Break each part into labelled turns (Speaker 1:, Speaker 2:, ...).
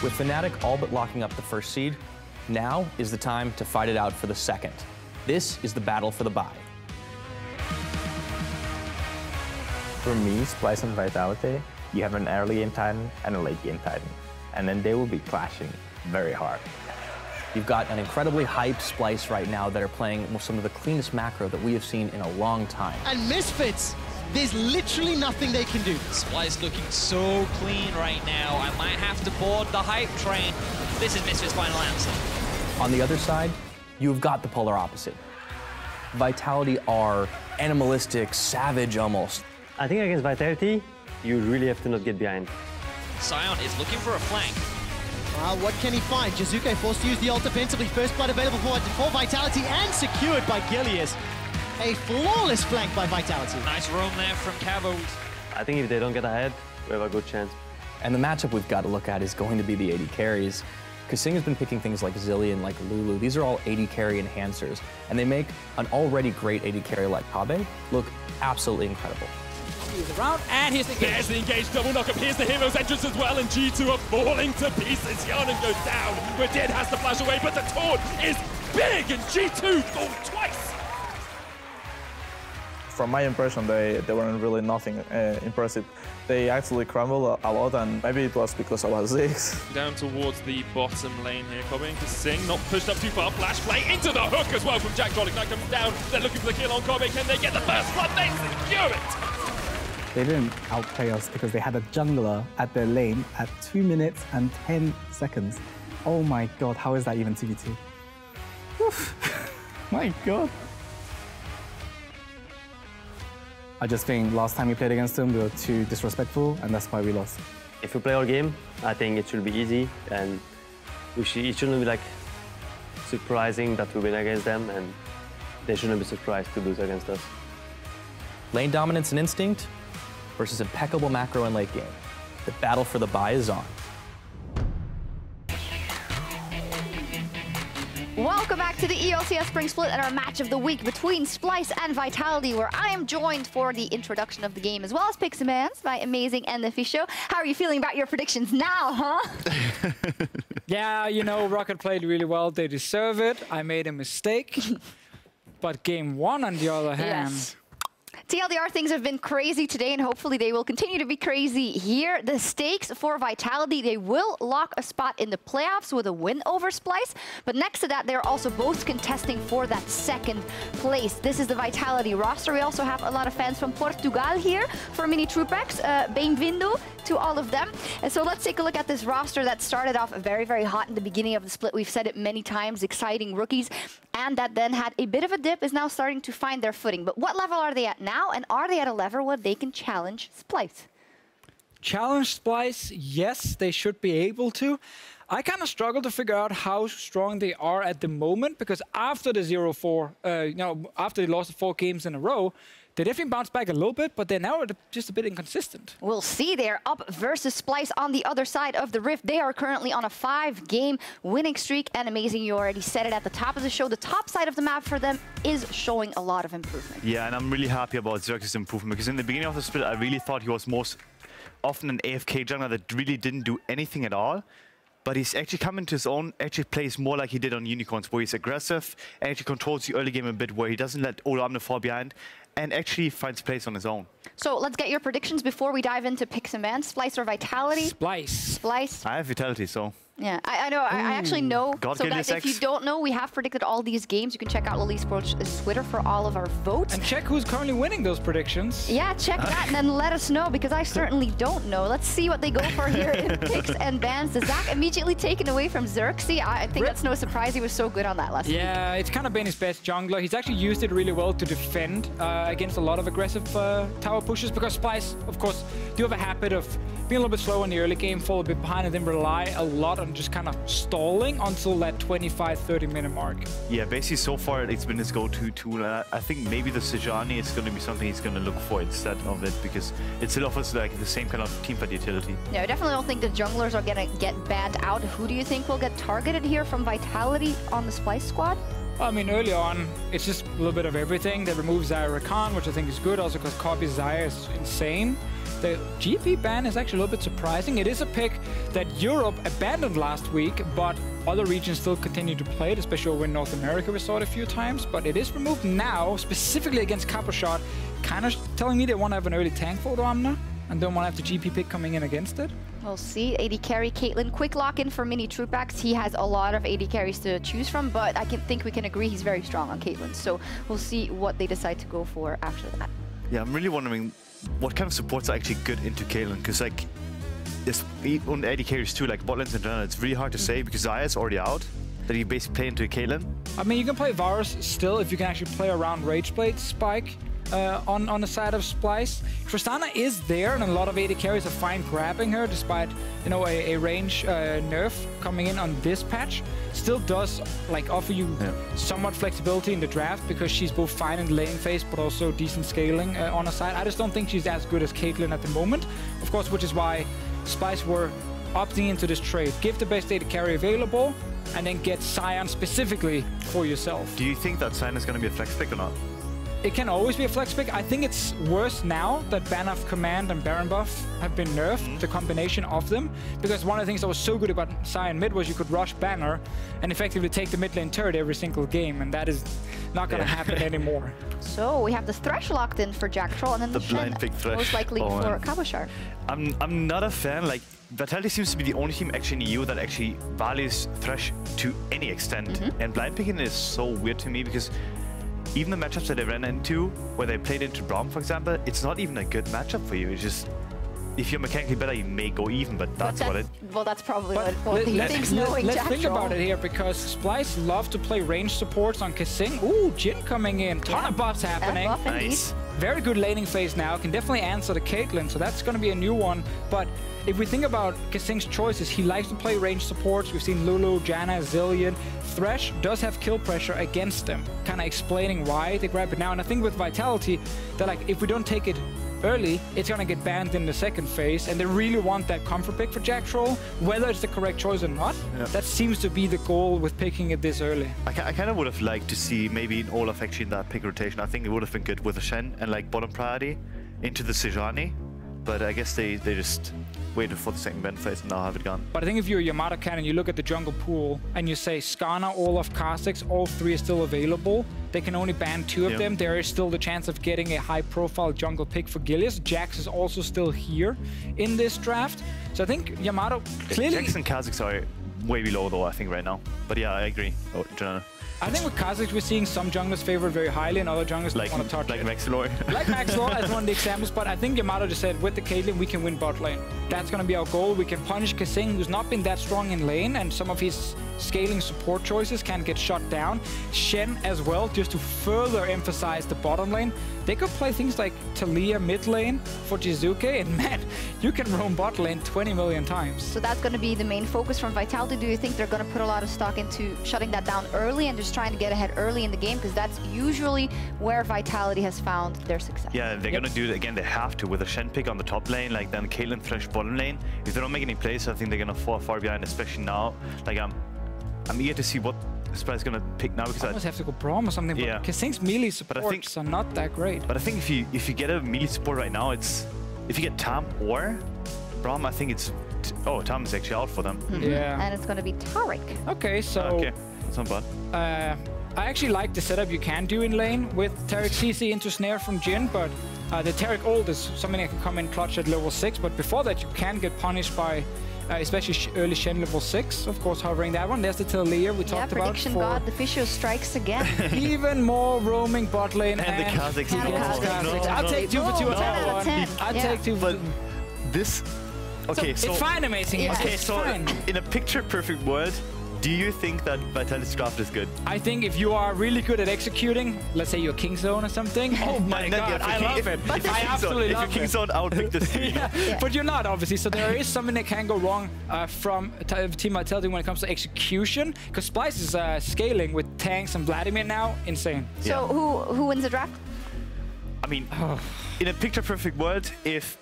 Speaker 1: With Fnatic all but locking up the first seed, now is the time to fight it out for the second. This is the battle for the bye.
Speaker 2: For me, Splyce and Vitality, you have an early game Titan and a late game Titan. And then they will be clashing very hard.
Speaker 1: You've got an incredibly hyped Splyce right now that are playing some of the cleanest macro that we have seen in a long time.
Speaker 3: And Misfits, there's literally nothing they can do.
Speaker 4: Splyce looking so clean right now. I might have to board the hype train. This is Misfits' final answer.
Speaker 1: On the other side, you've got the polar opposite. Vitality are animalistic, savage almost.
Speaker 5: I think against Vitality, you really have to not get behind.
Speaker 4: Sion is looking for a flank.
Speaker 3: What can he find? Jiizuké forced to use the ult defensively. First blood available for Vitality and secured by Gilius. A flawless flank by Vitality.
Speaker 4: Nice roam there from Cabo.
Speaker 5: I think if they don't get ahead, we have a good chance.
Speaker 1: And the matchup we've got to look at is going to be the AD carries. kaSing has been picking things like Zillion, like Lulu. These are all AD carry enhancers. And they make an already great AD carry like Kobbe look absolutely incredible.
Speaker 6: He's around, and here's the engage. There's the engage double knock-up. Here's the hero's entrance as well, and G2 are falling to pieces. Sion goes down, but Dead has to flash away, but the taunt is big, and G2 fall twice.
Speaker 7: From my impression, they weren't really nothing impressive. They actually crumbled a lot, and maybe it was because of Kha'Zix.
Speaker 6: Down towards the bottom lane here, Kobbe and kaSing not pushed up too far. Flash play into the hook as well from Jactroll. Ignite comes down. They're looking for the kill on Kobbe. Can they get the first blood? They secure it.
Speaker 8: They didn't outplay us because they had a jungler at their lane at 2 minutes and 10 seconds. Oh my god, how is that even 2v2? My god. I just think last time we played against them, we were too disrespectful, and that's why we lost.
Speaker 5: If we play our game, I think it should be easy, and it shouldn't be like surprising that we win against them, and they shouldn't be surprised to lose against us.
Speaker 1: Lane dominance and instinct versus impeccable macro and late game. The battle for the bye is on.
Speaker 9: Welcome back to the LCS Spring Split and our match of the week between Splyce and Vitality, where I am joined for the introduction of the game as well as Pixamans by Amazing and Deficio. How are you feeling about your predictions now, huh?
Speaker 10: Yeah, you know, Rocket played really well. They deserve it. I made a mistake. But game one, on the other hand...
Speaker 9: Yes. TLDR, things have been crazy today, and hopefully they will continue to be crazy here. The stakes for Vitality, they will lock a spot in the playoffs with a win over Splyce, but next to that, they're also both contesting for that second place. This is the Vitality roster. We also have a lot of fans from Portugal here for Minitroupax. Bem-vindo to all of them. And so let's take a look at this roster that started off very, very hot in the beginning of the split. We've said it many times, exciting rookies, and that then had a bit of a dip, is now starting to find their footing. But what level are they at now? And are they at a level where they can challenge Splyce?
Speaker 10: Challenge Splyce, yes, they should be able to. I kind of struggle to figure out how strong they are at the moment, because after the 0-4, after they lost 4 games in a row, they definitely bounced back a little bit, but they're now just a bit inconsistent.
Speaker 9: We'll see. They're up versus Splyce on the other side of the rift. They are currently on a 5-game winning streak, and Amazing, you already said it at the top of the show. The top side of the map for them is showing a lot of improvement.
Speaker 11: Yeah, and I'm really happy about Xerxe's improvement, because in the beginning of the split, I really thought he was most often an AFK jungler that really didn't do anything at all. But he's actually come into his own, actually plays more like he did on Unicorns, where he's aggressive and actually controls the early game a bit, where he doesn't let Odoamne fall behind and actually finds place on his own.
Speaker 9: So let's get your predictions before we dive into picks and bans. Splyce or Vitality?
Speaker 10: Splyce.
Speaker 9: Splyce.
Speaker 11: I have Vitality, so...
Speaker 9: Yeah, I know. I actually know.
Speaker 11: God,
Speaker 9: so guys, if you don't know, we have predicted all these games. You can check out Esports' Twitter for all of our votes.
Speaker 10: And check who's currently winning those predictions.
Speaker 9: Yeah, check that and then let us know, because I certainly don't know. Let's see what they go for here in picks and bans. The Zac immediately taken away from Xerxe. I think that's no surprise. He was so good on that last week.
Speaker 10: Yeah, it's kind of been his best jungler. He's actually used it really well to defend against a lot of aggressive tower pushes, because Splyce, of course, do have a habit of being a little bit slow in the early game, fall a bit behind, and then rely a lot on just kind of stalling until that 25-30 minute mark. Yeah,
Speaker 11: basically so far it's been his go-to tool. I think maybe the Sejuani is going to be something he's going to look for instead of it, because it still offers like the same kind of teamfight utility.
Speaker 9: Yeah, I definitely don't think the junglers are going to get banned out. Who do you think will get targeted here from Vitality on the Splyce squad?
Speaker 10: I mean, early on, it's just a little bit of everything. They remove Xayah Rakan, which I think is good, also because Kobbe's Xayah is insane. The GP ban is actually a little bit surprising. It is a pick that Europe abandoned last week, but other regions still continue to play it, especially over in North America. We saw it a few times, but it is removed now, specifically against Cabochard, kind of telling me they want to have an early tank for Odoamne and don't want to have the GP pick coming in against it.
Speaker 9: We'll see. AD carry Caitlyn. Quick lock-in for Minitroupax. He has a lot of AD carries to choose from, but I think we can agree he's very strong on Caitlyn. So we'll see what they decide to go for after that.
Speaker 11: Yeah, I'm really wondering what kind of supports are actually good into Caitlyn, because like there's on AD carries too, like bot lanes in general, it's really hard to say because Zaya's already out, that you basically play into Caitlyn.
Speaker 10: I mean, you can play Varus still if you can actually play around Rageblade Spike on the side of Splyce. Tristana is there, and a lot of AD carries are fine grabbing her, despite, you know, a range nerf coming in on this patch. Still does like offer you somewhat flexibility in the draft because she's both fine in the laning phase, but also decent scaling on her side. I just don't think she's as good as Caitlyn at the moment, of course, which is why Splyce were opting into this trade. Give the best AD carry available, and then get Sion specifically for yourself.
Speaker 11: Do you think that Sion is going to be a flex pick or not?
Speaker 10: It can always be a flex pick. I think it's worse now that Banner of Command and Baron buff have been nerfed, the combination of them, because one of the things that was so good about Sion mid was you could rush Banner and effectively take the mid lane turret every single game, and that is not going to happen anymore.
Speaker 9: So we have the Thresh locked in for Jactroll, and then the Shen most likely for Cabochard.
Speaker 11: I'm not a fan. Like, Vitality seems to be the only team actually in EU that actually values Thresh to any extent, and blind picking is so weird to me because even the matchups that they ran into, where they played into Braum, for example, it's not even a good matchup for you. It's just, if you're mechanically better, you may go even, but that's what it...
Speaker 9: Well, that's probably what he thinks, knowing
Speaker 10: Let's
Speaker 9: Jactroll.
Speaker 10: think about it here, because Splyce love to play range supports on kaSing. Ooh, Jhin coming in. Ton of buffs happening.
Speaker 11: Nice.
Speaker 10: Very good laning phase now. Can definitely answer the Caitlyn, so that's going to be a new one. But if we think about kaSing's choices, he likes to play range supports. We've seen Lulu, Janna, Zilean. Thresh does have kill pressure against them, kind of explaining why they grab it now. And I think with Vitality, they're like, if we don't take it early, it's going to get banned in the second phase, and they really want that comfort pick for Jactroll, whether it's the correct choice or not. That seems to be the goal with picking it this early.
Speaker 11: I kind of would have liked to see maybe an Olaf actually in that pick rotation. I think it would have been good with a Shen and like bottom priority into the Sejuani, but I guess they just waited for the second ban phase and now have it gone.
Speaker 10: But I think if you're Yamato Cannon, you look at the jungle pool and you say Skarner, Olaf, Kha'Zix, all three are still available. They can only ban 2 of them. There is still the chance of getting a high-profile jungle pick for Gilius. Jax is also still here in this draft. So I think Yamato clearly...
Speaker 11: Jax and Kha'Zix are way below though, I think, right now. But yeah, I agree. Oh, Jenna.
Speaker 10: I think with Kha'Zix, we're seeing some junglers favored very highly and other junglers don't want to touch
Speaker 11: like
Speaker 10: it.
Speaker 11: Laure.
Speaker 10: Like Laure as one of the examples, but I think Yamato just said, with the Caitlyn, we can win bot lane. That's going to be our goal. We can punish kaSing, who's not been that strong in lane, and some of his scaling support choices can get shut down. Shen as well, just to further emphasize the bottom lane. They could play things like Taliyah mid lane for Jiizuké, and man, you can roam bot lane 20 million times.
Speaker 9: So that's going to be the main focus from Vitality. Do you think they're going to put a lot of stock into shutting that down early and just trying to get ahead early in the game? Because that's usually where Vitality has found their success.
Speaker 11: Yeah, they're going to do it again. They have to with a Shen pick on the top lane, like then Caitlyn Thresh bottom lane. If they don't make any plays, I think they're going to fall far behind, especially now. Like I'm eager to see what Splyce going to pick now, because I
Speaker 10: almost have to go Braum or something. But kaSing's melee supports are not that great.
Speaker 11: But I think if you get a melee support right now, it's if you get Tam or Braum, I think it's Tam is actually out for them.
Speaker 10: Yeah,
Speaker 9: and it's going to be Taric.
Speaker 10: Okay, so
Speaker 11: that's not bad.
Speaker 10: I actually like the setup you can do in lane with Taric CC into snare from Jhin, but the Taric ult is something that can come in clutch at level 6. But before that, you can get punished by especially early Shen level 6, of course, hovering that one. There's the Taliyah we talked about.
Speaker 9: Prediction God, Deficio strikes again.
Speaker 10: Even more roaming bot lane
Speaker 11: and the Kha'Zix.
Speaker 10: I'll take 2 for 2 on that one. I'll take 2 for 2.
Speaker 11: This... Okay,
Speaker 10: so it's fine, amazing.
Speaker 11: Okay, so in a picture-perfect world, do you think that Vitality's draft is good?
Speaker 10: I think if you are really good at executing, let's say you're King Zone or something, oh my god, I love it. I absolutely love it.
Speaker 11: If you're King Zone, I would pick this team.
Speaker 10: But you're not, obviously, so there is something that can go wrong from Team Vitality when it comes to execution, because Splyce is scaling with tanks and Vladimir now, insane.
Speaker 9: So who wins the draft?
Speaker 11: I mean, in a picture-perfect world, if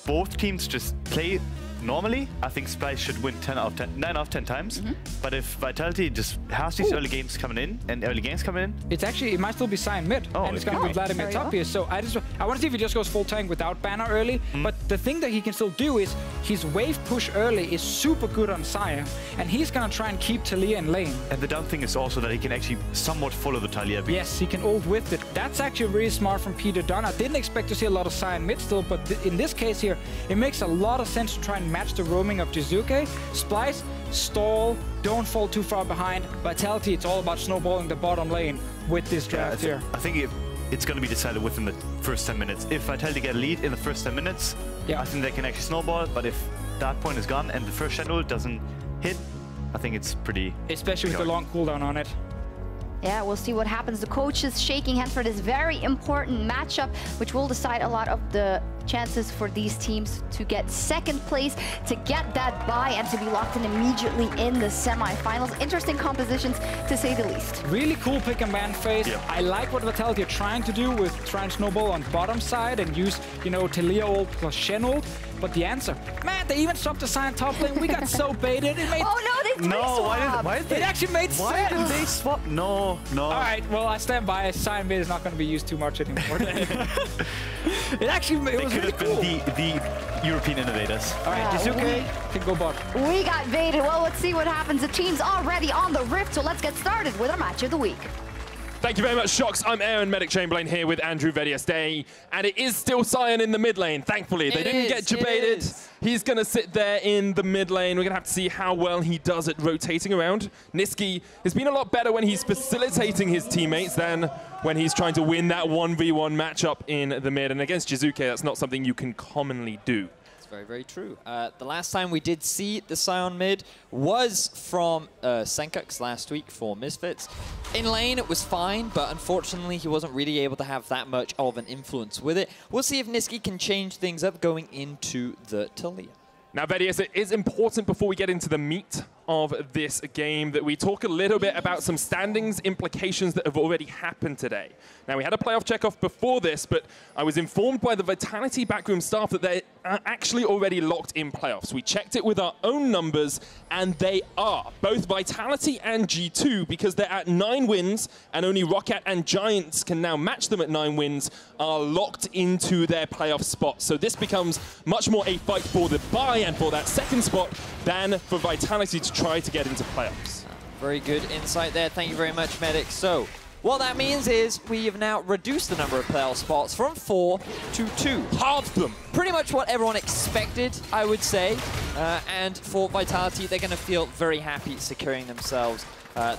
Speaker 11: both teams just play normally, I think Splyce should win 9 out of 10 times. But if Vitality just has these early games coming in,
Speaker 10: it might still be Sion mid, and it's going to be Vladimir top here. So I want to see if he just goes full tank without banner early. But the thing that he can still do is his wave push early is super good on Sion, and he's gonna try and keep Taliyah in lane.
Speaker 11: And the dumb thing is also that he can actually somewhat follow the Taliyah beat.
Speaker 10: Yes, he can ult with it. That's actually really smart from Peter Dunn. I didn't expect to see a lot of Sion mid still, but in this case here, it makes a lot of sense to try and match the roaming of Jiizuké. Splyce, stall, don't fall too far behind. Vitality, it's all about snowballing the bottom lane with this draft here.
Speaker 11: I think it's going to be decided within the first 10 minutes. If Vitality get a lead in the first 10 minutes, I think they can actually snowball, but if that point is gone and the first Shen ult doesn't hit, I think it's pretty...
Speaker 10: Especially with the long cooldown on it.
Speaker 9: Yeah, we'll see what happens. The coach is shaking hands for this very important matchup, which will decide a lot of the chances for these teams to get second place, to get that bye, and to be locked in immediately in the semifinals. Interesting compositions, to say the least.
Speaker 10: Really cool pick and ban phase.
Speaker 11: Yeah.
Speaker 10: I like what Vitality are trying to do with try and snowball on bottom side and use, you know, Taliyah ult plus Shen ult. But the answer, man, they even swapped the Sion top lane. We got so baited. It made
Speaker 11: why did they?
Speaker 10: It actually made sense.
Speaker 11: Why did they swap? No.
Speaker 10: All right, well, I stand by. Sion mid is not going to be used too much anymore. It was really cool.
Speaker 11: The European innovators.
Speaker 10: All right, Jiizuké can go bot.
Speaker 9: We got baited. Well, let's see what happens. The team's already on the rift, so let's get started with our match of the week.
Speaker 6: Thank you very much, Sjokz. I'm Aaron Medic Chamberlain here with Andrew Vedius Day, and it is still Sion in the mid lane, thankfully. They didn't get debated. He's going to sit there in the mid lane. We're going to have to see how well he does at rotating around. Nisqy has been a lot better when he's facilitating his teammates than when he's trying to win that 1v1 matchup in the mid. And against Jiizuké, that's not something you can commonly do.
Speaker 12: Very, very true. The last time we did see the Sion mid was from Sjokz last week for Misfits. In lane, it was fine, but unfortunately, he wasn't really able to have that much of an influence with it. We'll see if Nisqy can change things up going into the Taliyah.
Speaker 6: Now, Vedius, it is important before we get into the meat of this game that we talk a little bit about some standings implications that have already happened today. Now, we had a playoff checkoff before this, but I was informed by the Vitality backroom staff that they are actually already locked in playoffs. We checked it with our own numbers, and they are. Both Vitality and G2, because they're at 9 wins, and only Roccat and Giants can now match them at 9 wins, are locked into their playoff spot. So this becomes much more a fight for the bye and for that second spot than for Vitality to try to get into playoffs.
Speaker 12: Very good insight there. Thank you very much, Medic. So what that means is we have now reduced the number of playoff spots from 4 to 2.
Speaker 6: Halved them.
Speaker 12: Pretty much what everyone expected, I would say. And for Vitality, they're going to feel very happy securing themselves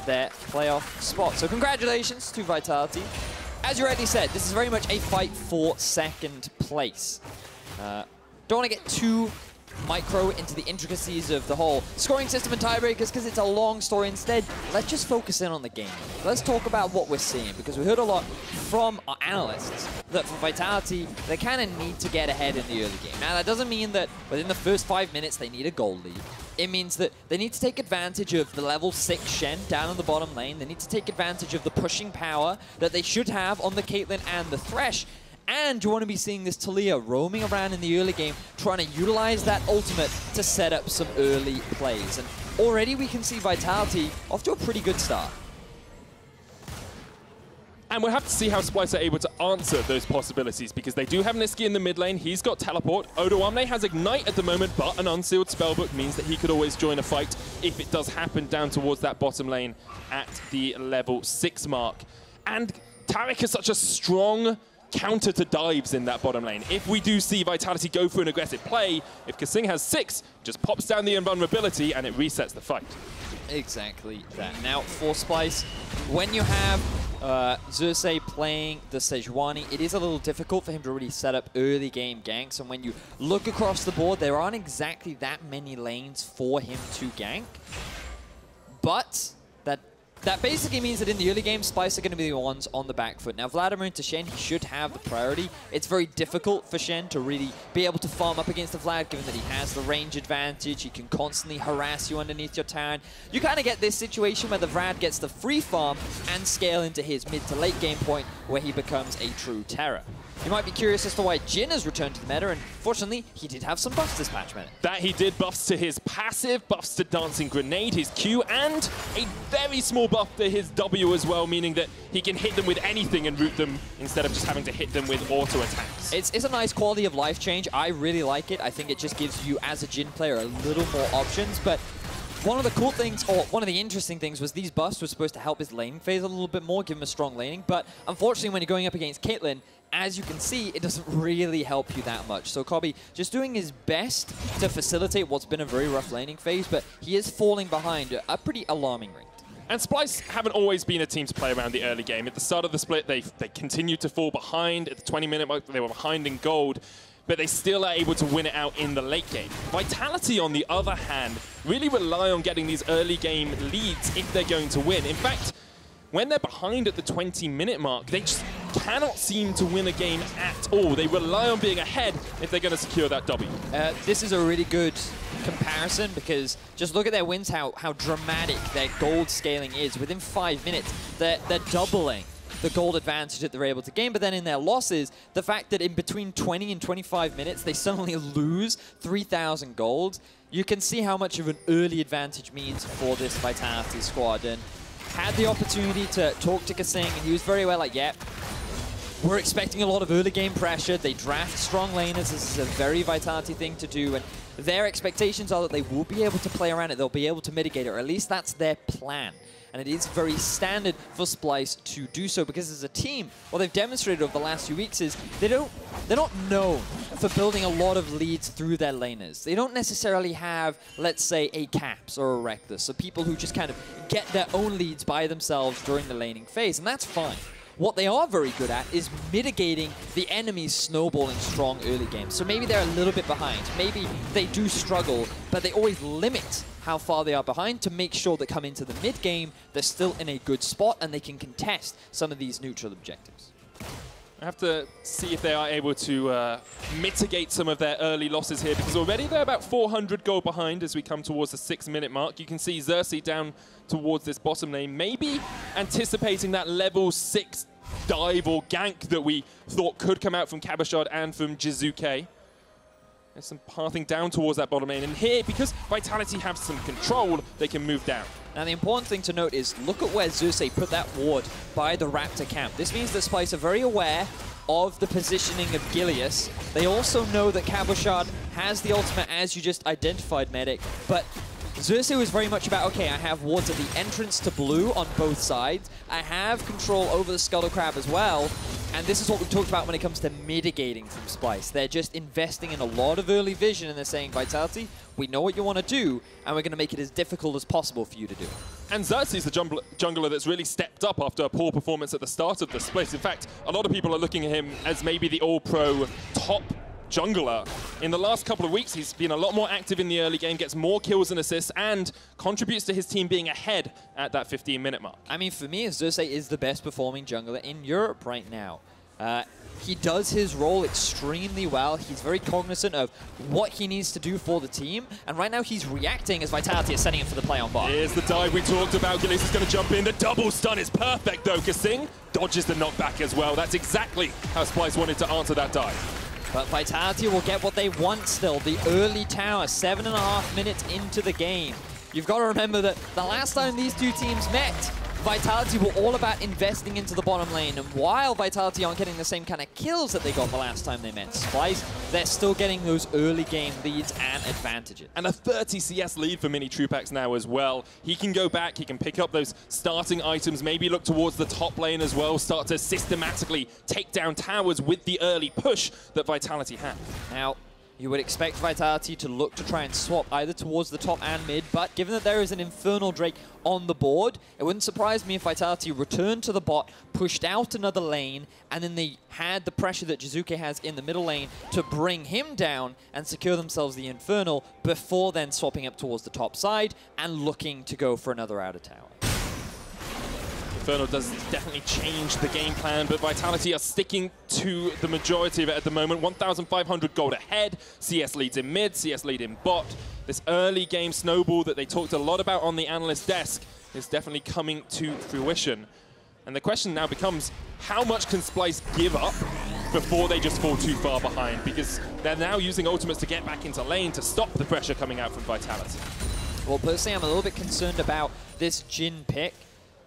Speaker 12: their playoff spot. So congratulations to Vitality. As you already said, this is very much a fight for second place. Don't want to get too micro into the intricacies of the whole scoring system and tiebreakers because it's a long story. Instead, let's just focus in on the game. Let's talk about what we're seeing, because we heard a lot from our analysts that for Vitality, they kind of need to get ahead in the early game. Now, that doesn't mean that within the first 5 minutes they need a gold lead. It means that they need to take advantage of the level 6 Shen down in the bottom lane. They need to take advantage of the pushing power that they should have on the Caitlyn and the Thresh. And you want to be seeing this Taliyah roaming around in the early game, trying to utilize that ultimate to set up some early plays. And already we can see Vitality off to a pretty good start.
Speaker 6: And we'll have to see how Splyce are able to answer those possibilities, because they do have Nisqy in the mid lane. He's got teleport. Odoamne has ignite at the moment, but an unsealed spellbook means that he could always join a fight if it does happen down towards that bottom lane at the level 6 mark. And Taric is such a strong counter to dives in that bottom lane. If we do see Vitality go for an aggressive play, if kaSing has 6, just pops down the invulnerability and it resets the fight.
Speaker 12: Exactly that. Now for Splyce, when you have Xerxe playing the Sejuani, it is a little difficult for him to really set up early game ganks, and when you look across the board, there aren't exactly that many lanes for him to gank. But that basically means that in the early game, Splyce are going to be the ones on the back foot. Now, Vladimir into Shen, he should have the priority. It's very difficult for Shen to really be able to farm up against the Vlad, given that he has the range advantage. He can constantly harass you underneath your tower. You kind of get this situation where the Vlad gets the free farm and scale into his mid to late game point, where he becomes a true terror. You might be curious as to why Jhin has returned to the meta, and fortunately, he did have some buffs this patch, Medic.
Speaker 6: That he did. Buffs to his passive, buffs to Dancing Grenade, his Q, and a very small buff to his W as well, meaning that he can hit them with anything and root them instead of just having to hit them with auto attacks.
Speaker 12: It's a nice quality of life change. I really like it. I think it just gives you, as a Jhin player, a little more options, but one of the cool things, or one of the interesting things, was these buffs were supposed to help his laning phase a little bit more, give him a strong laning, but unfortunately when you're going up against Caitlyn, as you can see, it doesn't really help you that much. So Kobbe just doing his best to facilitate what's been a very rough laning phase, but he is falling behind at a pretty alarming rate.
Speaker 6: And Splyce haven't always been a team to play around the early game. At the start of the split, they continued to fall behind. At the 20-minute mark, they were behind in gold, but they still are able to win it out in the late game. Vitality, on the other hand, really rely on getting these early game leads if they're going to win. In fact, when they're behind at the 20-minute mark, they just cannot seem to win a game at all. They rely on being ahead if they're going to secure that W.
Speaker 12: This is a really good comparison because just look at their wins, how dramatic their gold scaling is. Within 5 minutes, they're doubling the gold advantage that they're able to gain, but then in their losses, the fact that in between 20 and 25 minutes, they suddenly lose 3,000 gold, you can see how much of an early advantage means for this Vitality squad. And had the opportunity to talk to kaSing, and he was very well like, yeah, we're expecting a lot of early game pressure. They draft strong laners. This is a very Vitality thing to do, and their expectations are that they will be able to play around it. They'll be able to mitigate it, or at least that's their plan. And it is very standard for Splyce to do so, because as a team, what they've demonstrated over the last few weeks is they're not known for building a lot of leads through their laners. They don't necessarily have, let's say, a Caps or a Reckless, so people who just kind of get their own leads by themselves during the laning phase, and that's fine. What they are very good at is mitigating the enemy's snowballing strong early games. So maybe they're a little bit behind. Maybe they do struggle, but they always limit how far they are behind to make sure that come into the mid game, they're still in a good spot and they can contest some of these neutral objectives.
Speaker 6: I have to see if they are able to mitigate some of their early losses here, because already they're about 400 gold behind as we come towards the 6-minute mark. You can see Xerxe down towards this bottom lane, maybe anticipating that level 6 dive or gank that we thought could come out from Cabochard and from Jiizuké. There's some pathing down towards that bottom lane, and here, because Vitality have some control, they can move down.
Speaker 12: Now the important thing to note is, look at where Xerxe put that ward by the Raptor camp. This means that Splyce are very aware of the positioning of Gilius. They also know that Cabochard has the ultimate, as you just identified, Medic, but Xerxe was very much about, okay, I have wards at the entrance to blue on both sides. I have control over the Scuttle Crab as well. And this is what we talked about when it comes to mitigating from Splyce. They're just investing in a lot of early vision, and they're saying, Vitality, we know what you want to do, and we're going to make it as difficult as possible for you to do.
Speaker 6: And Xerxe is the jungler that's really stepped up after a poor performance at the start of the split. In fact, a lot of people are looking at him as maybe the all-pro top jungler. In the last couple of weeks, he's been a lot more active in the early game, gets more kills and assists, and contributes to his team being ahead at that 15-minute mark.
Speaker 12: I mean, for me, Xerxe is the best performing jungler in Europe right now. He does his role extremely well. He's very cognizant of what he needs to do for the team, and right now he's reacting as Vitality is setting him for the play on bot.
Speaker 6: Here's the dive we talked about. Gilius is going to jump in. The double stun is perfect, though. kaSing dodges the knockback as well. That's exactly how Splyce wanted to answer that dive.
Speaker 12: But Vitality will get what they want still. The early tower, 7.5 minutes into the game. You've got to remember that the last time these two teams met, Vitality were all about investing into the bottom lane. And while Vitality aren't getting the same kind of kills that they got the last time they met Splyce, they're still getting those early game leads and advantages.
Speaker 6: And a 30 CS lead for Minitroupax now as well. He can go back, he can pick up those starting items, maybe look towards the top lane as well, start to systematically take down towers with the early push that Vitality have.
Speaker 12: Now, you would expect Vitality to look to try and swap either towards the top and mid, but given that there is an Infernal Drake on the board, it wouldn't surprise me if Vitality returned to the bot, pushed out another lane, and then they had the pressure that Jiizuké has in the middle lane to bring him down and secure themselves the Infernal before then swapping up towards the top side and looking to go for another outer tower.
Speaker 6: Infernal does definitely change the game plan, but Vitality are sticking to the majority of it at the moment. 1,500 gold ahead. CS leads in mid, CS lead in bot. This early game snowball that they talked a lot about on the analyst desk is definitely coming to fruition. And the question now becomes, how much can Splyce give up before they just fall too far behind? Because they're now using ultimates to get back into lane to stop the pressure coming out from Vitality.
Speaker 12: Well, personally, I'm a little bit concerned about this Jhin pick.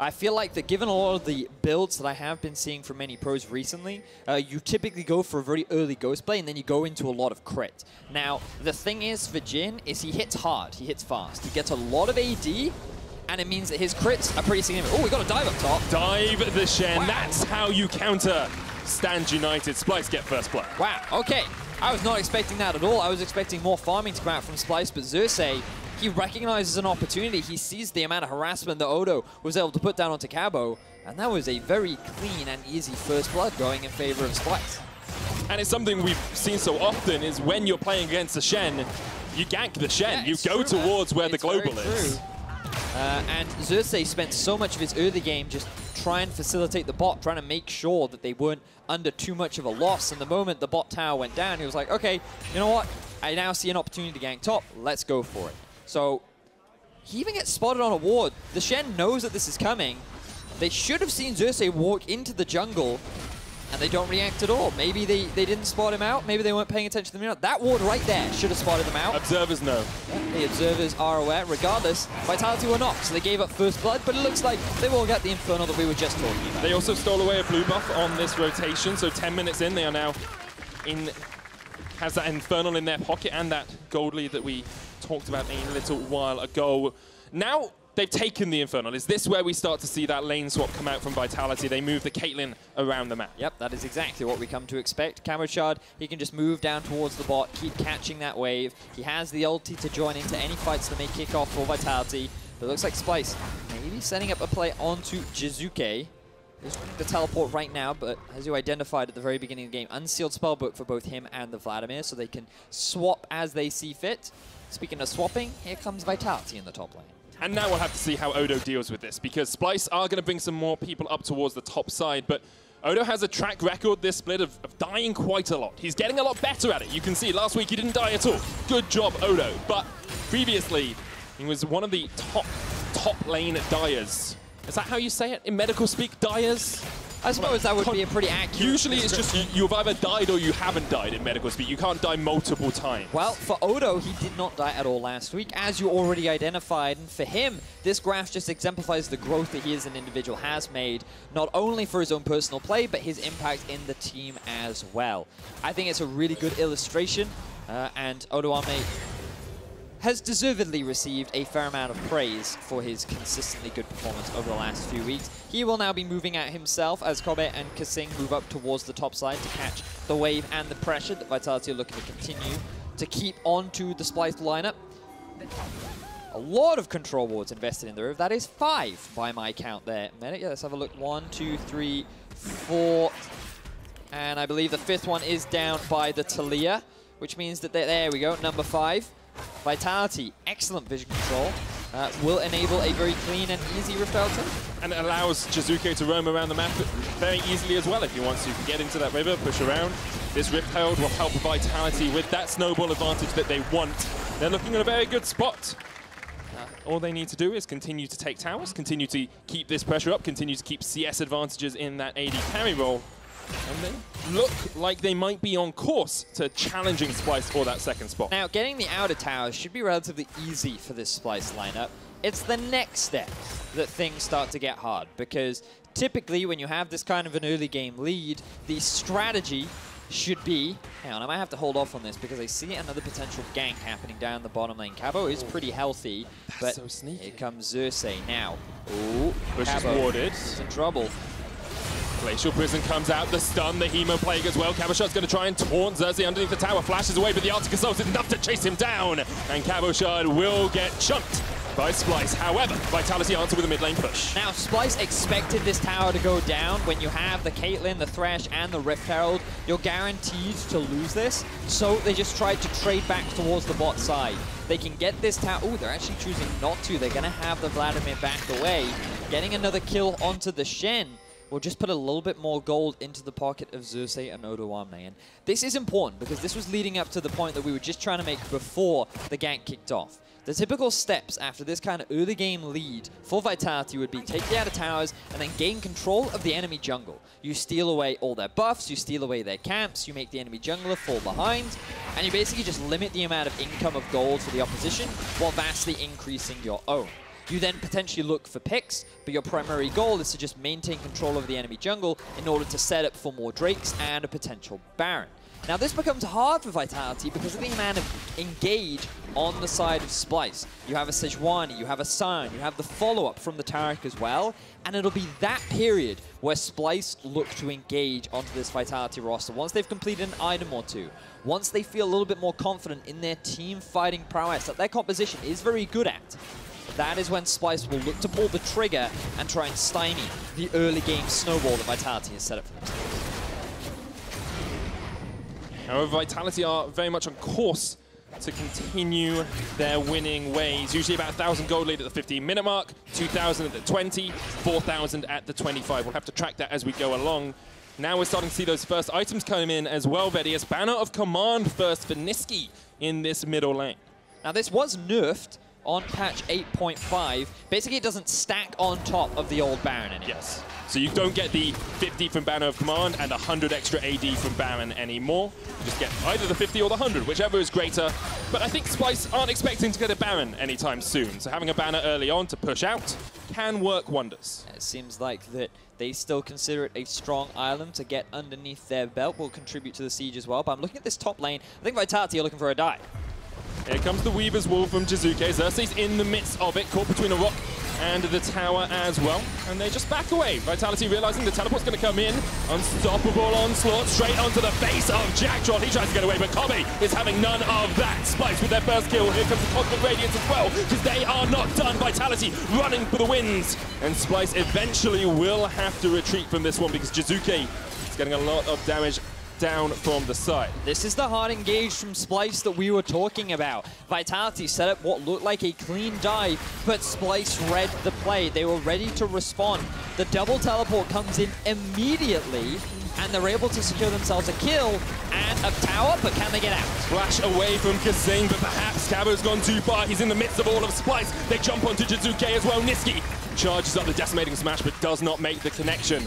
Speaker 12: I feel like that given a lot of the builds that I have been seeing from many pros recently, you typically go for a very early ghost play and then you go into a lot of crit. Now, the thing is for Jhin is he hits hard, he hits fast, he gets a lot of AD, and it means that his crits are pretty significant. Oh, we got a dive up top.
Speaker 6: Dive the Shen, wow. That's how you counter Stand United. Splyce get first blood.
Speaker 12: Wow, okay. I was not expecting that at all. I was expecting more farming to come out from Splyce, but Xerxe, he recognizes an opportunity. He sees the amount of harassment that Odo was able to put down onto Cabo, and that was a very clean and easy first blood going in favor of Splyce.
Speaker 6: And it's something we've seen so often is when you're playing against the Shen, you gank the Shen. You go towards where the global is.
Speaker 12: And Xerxe spent so much of his early game just trying to facilitate the bot, trying to make sure that they weren't under too much of a loss. And the moment the bot tower went down, he was like, okay, you know what? I now see an opportunity to gank top. Let's go for it. So he even gets spotted on a ward. The Shen knows that this is coming. They should have seen Xerxe walk into the jungle, and they don't react at all. Maybe they didn't spot him out. Maybe they weren't paying attention to the minute. That ward right there should have spotted them out.
Speaker 6: Observers know.
Speaker 12: Yeah, the observers are aware. Regardless, Vitality were not, so they gave up first blood, but it looks like they will get the Infernal that we were just talking about.
Speaker 6: They also stole away a blue buff on this rotation, so 10 minutes in, they are now in... has that Infernal in their pocket and that gold lead that we talked about a little while ago. Now they've taken the Infernal. Is this where we start to see that lane swap come out from Vitality? They move the Caitlyn around the map.
Speaker 12: Yep, that is exactly what we come to expect. Cabochard, he can just move down towards the bot, keep catching that wave. He has the ulti to join into any fights that may kick off for Vitality. But it looks like Splyce maybe setting up a play onto Jiizuké. There's the teleport right now, but as you identified at the very beginning of the game, unsealed spellbook for both him and the Vladimir, so they can swap as they see fit. Speaking of swapping, here comes Vitality in the top lane.
Speaker 6: And now we'll have to see how Odo deals with this, because Splyce are going to bring some more people up towards the top side, but Odo has a track record this split of dying quite a lot. He's getting a lot better at it. You can see last week he didn't die at all. Good job, Odo. But previously, he was one of the top lane diers. Is that how you say it in medical speak, diers?
Speaker 12: I suppose that would be a pretty accurate
Speaker 6: Usually it's just you've either died or you haven't died in medical speak. You can't die multiple times.
Speaker 12: Well, for Odo, he did not die at all last week, as you already identified. And for him, this graph just exemplifies the growth that he as an individual has made, not only for his own personal play, but his impact in the team as well. I think it's a really good illustration, and Odoamne has deservedly received a fair amount of praise for his consistently good performance over the last few weeks. He will now be moving out himself as Kobbe and kaSing move up towards the top side to catch the wave and the pressure that Vitality are looking to continue to keep onto the Splyce lineup. A lot of control wards invested in the Riv. That is 5 by my count there. Yeah, let's have a look. 1, 2, 3, 4. And I believe the 5th one is down by the Taliyah, which means that there we go, number 5. Vitality, excellent vision control, will enable a very clean and easy Rift Elton.
Speaker 6: And it allows Jiizuké to roam around the map very easily as well if he wants to. You can get into that river, push around. This Rift Herald will help Vitality with that snowball advantage that they want. They're looking at a very good spot. All they need to do is continue to take towers, continue to keep this pressure up, continue to keep CS advantages in that AD carry role. And they look like they might be on course to challenging Splyce for that second spot.
Speaker 12: Now, getting the outer towers should be relatively easy for this Splyce lineup. It's the next step that things start to get hard, because typically when you have this kind of an early game lead, the strategy should be... Hang on, I might have to hold off on this because I see another potential gank happening down the bottom lane. Cabo is pretty healthy, but
Speaker 6: so sneaky.
Speaker 12: Here comes Xerxe now. Ooh,
Speaker 6: Bush is warded.
Speaker 12: He's in trouble.
Speaker 6: Glacial Prison comes out, the stun, the Hemo Plague as well. Cabochard's going to try and taunt Xerxe underneath the tower, flashes away, but the Arctic Assault is enough to chase him down. And Cabochard will get chunked by Splyce. However, Vitality answer with a mid lane push.
Speaker 12: Now, Splyce expected this tower to go down. When you have the Caitlyn, the Thresh, and the Rift Herald, you're guaranteed to lose this. So they just tried to trade back towards the bot side. They can get this tower. Oh, they're actually choosing not to. They're going to have the Vladimir back away. Getting another kill onto the Shen will just put a little bit more gold into the pocket of Xerxe and Odoamne. And this is important because this was leading up to the point that we were just trying to make before the gank kicked off. The typical steps after this kind of early game lead for Vitality would be take the outer towers and then gain control of the enemy jungle. You steal away all their buffs, you steal away their camps, you make the enemy jungler fall behind, and you basically just limit the amount of income of gold for the opposition while vastly increasing your own. You then potentially look for picks, but your primary goal is to just maintain control of the enemy jungle in order to set up for more Drakes and a potential Baron. Now this becomes hard for Vitality because of the amount of engage on the side of Splyce. You have a Sejuani, you have a Sion, you have the follow-up from the Taric as well, and it'll be that period where Splyce look to engage onto this Vitality roster. Once they've completed an item or two, once they feel a little bit more confident in their team fighting prowess that their composition is very good at, that is when Splyce will look to pull the trigger and try and stymie the early game snowball that Vitality has set up for themselves.
Speaker 6: However, Vitality are very much on course to continue their winning ways. Usually about 1,000 gold lead at the 15-minute mark, 2,000 at the 20, 4,000 at the 25. We'll have to track that as we go along. Now we're starting to see those first items come in as well, Vedius. Banner of Command first for Nisqy in this middle lane.
Speaker 12: Now this was nerfed on patch 8.5. Basically it doesn't stack on top of the old Baron anymore.
Speaker 6: Yes. So you don't get the 50 from Banner of Command and 100 extra AD from Baron anymore. You just get either the 50 or the 100, whichever is greater. But I think Splyce aren't expecting to get a Baron anytime soon. So having a Banner early on to push out can work wonders.
Speaker 12: It seems like that they still consider it a strong island to get underneath their belt. Will contribute to the siege as well. But I'm looking at this top lane. I think Vitality are looking for a dive.
Speaker 6: Here comes the Weaver's Wall from Jiizuké. Xerxe's in the midst of it, caught between a rock and the tower as well. And they just back away. Vitality realizing the teleport's going to come in. Unstoppable onslaught straight onto the face of Jactroll. He tries to get away, but Kobbe is having none of that. Splyce with their first kill. Here comes the Cosmic Radiance as well, because they are not done. Vitality running for the wins. And Splyce eventually will have to retreat from this one because Jiizuké is getting a lot of damage down from the side.
Speaker 12: This is the hard engage from Splyce that we were talking about. Vitality set up what looked like a clean dive, but Splyce read the play. They were ready to respond. The double teleport comes in immediately, and they're able to secure themselves a kill and a tower, but can they get out?
Speaker 6: Flash away from kaSing, but perhaps Cabo's gone too far. He's in the midst of all of Splyce. They jump onto Jiizuké as well. Nisqy charges up the decimating smash, but does not make the connection.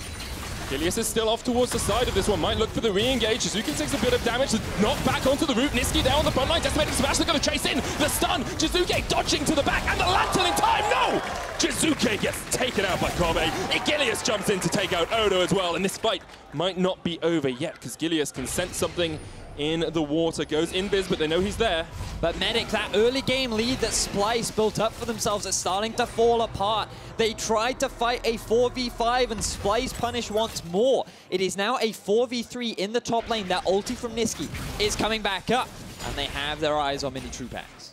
Speaker 6: Gilius is still off towards the side of this one. Might look for the re-engage. Jiizuké takes a bit of damage to knock back onto the root. Nisqy down on the front line. Decimating smash. They're going to chase in. The stun. Jiizuké dodging to the back. And the lantern in time. No! Jiizuké gets taken out by Kobbe. Gilius jumps in to take out Odo as well. And this fight might not be over yet because Gilius can sense something in the water. Goes invis, but they know he's there.
Speaker 12: But Medic, that early game lead that Splyce built up for themselves is starting to fall apart. They tried to fight a 4v5 and Splyce punished once more. It is now a 4v3 in the top lane. That ulti from Nisqy is coming back up, and they have their eyes on Minitroupax.